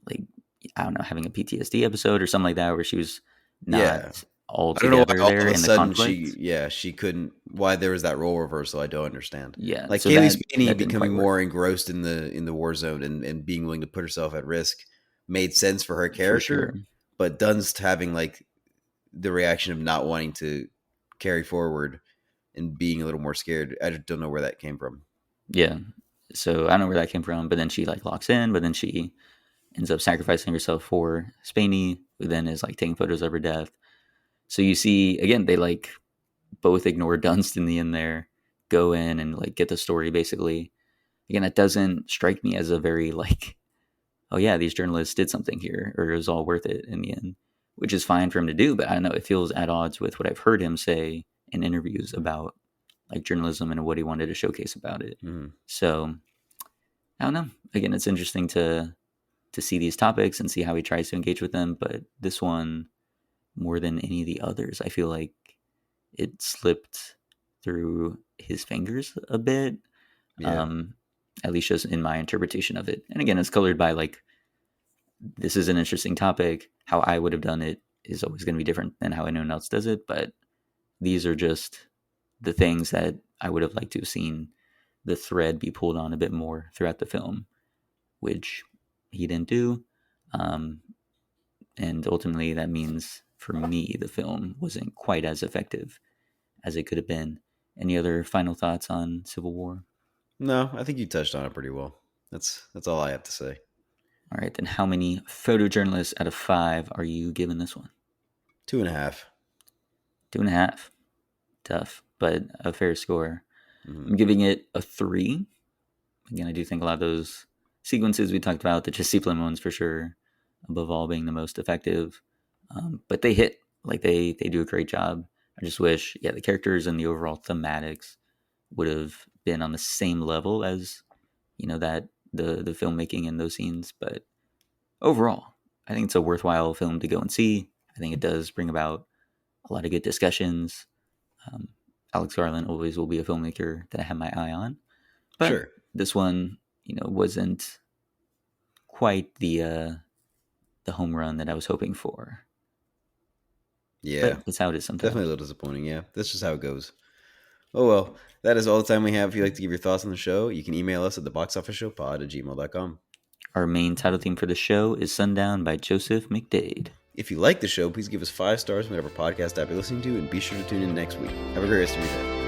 like I don't know having a PTSD episode or something like that where she was Yeah. not all I don't know why together all there of a in the sudden conflict. she couldn't, why there was that role reversal. I don't understand. Yeah, Like so Kaylee that Spinney that didn't becoming quite work more engrossed in the war zone and being willing to put herself at risk made sense for her for sure. character, but Dunst having like the reaction of not wanting to carry forward and being a little more scared, I just don't know where that came from. Yeah, so I don't know where that came from, but then she like locks in, but then she ends up sacrificing herself for Spaney, who then is like taking photos of her death. So you see, again, they like both ignore Dunst in the end there, go in and like get the story basically. Again, it doesn't strike me as a very like, oh yeah, these journalists did something here, or it was all worth it in the end, which is fine for him to do. But I don't know, it feels at odds with what I've heard him say in interviews about like journalism and what he wanted to showcase about it. Mm-hmm. So I don't know. Again, it's interesting to see these topics and see how he tries to engage with them. But this one, more than any of the others, I feel like it slipped through his fingers a bit. Yeah. Um, at least just in my interpretation of it. And again, it's colored by like this is an interesting topic. How I would have done it is always going to be different than how anyone else does it. But these are just the things that I would have liked to have seen the thread be pulled on a bit more throughout the film, which he didn't do. Um, and ultimately, that means for me, the film wasn't quite as effective as it could have been. Any other final thoughts on Civil War? No, I think you touched on it pretty well. That's all I have to say. All right, then how many photojournalists out of five are you giving this one? 2.5. 2.5. Tough, but a fair score. Mm-hmm. I'm giving it a 3. Again, I do think a lot of those sequences we talked about, the discipline ones for sure, above all being the most effective. But they hit, like they do a great job. I just wish, yeah, the characters and the overall thematics would have been on the same level as that the filmmaking in those scenes. But overall, I think it's a worthwhile film to go and see. I think it does bring about a lot of good discussions. Um, Alex Garland always will be a filmmaker that I have my eye on, but Sure. this one, wasn't quite the home run that I was hoping for. Yeah. But it's how it is Definitely a sometimes. little disappointing. Yeah. That's just how it goes. Oh, well. That is all the time we have. If you'd like to give your thoughts on the show, you can email us at theboxofficeshowpod@gmail.com. Our main title theme for the show is Sundown by Joseph McDade. If you like the show, please give us 5 stars on whatever podcast app you're listening to, and be sure to tune in next week. Have a great rest of your day.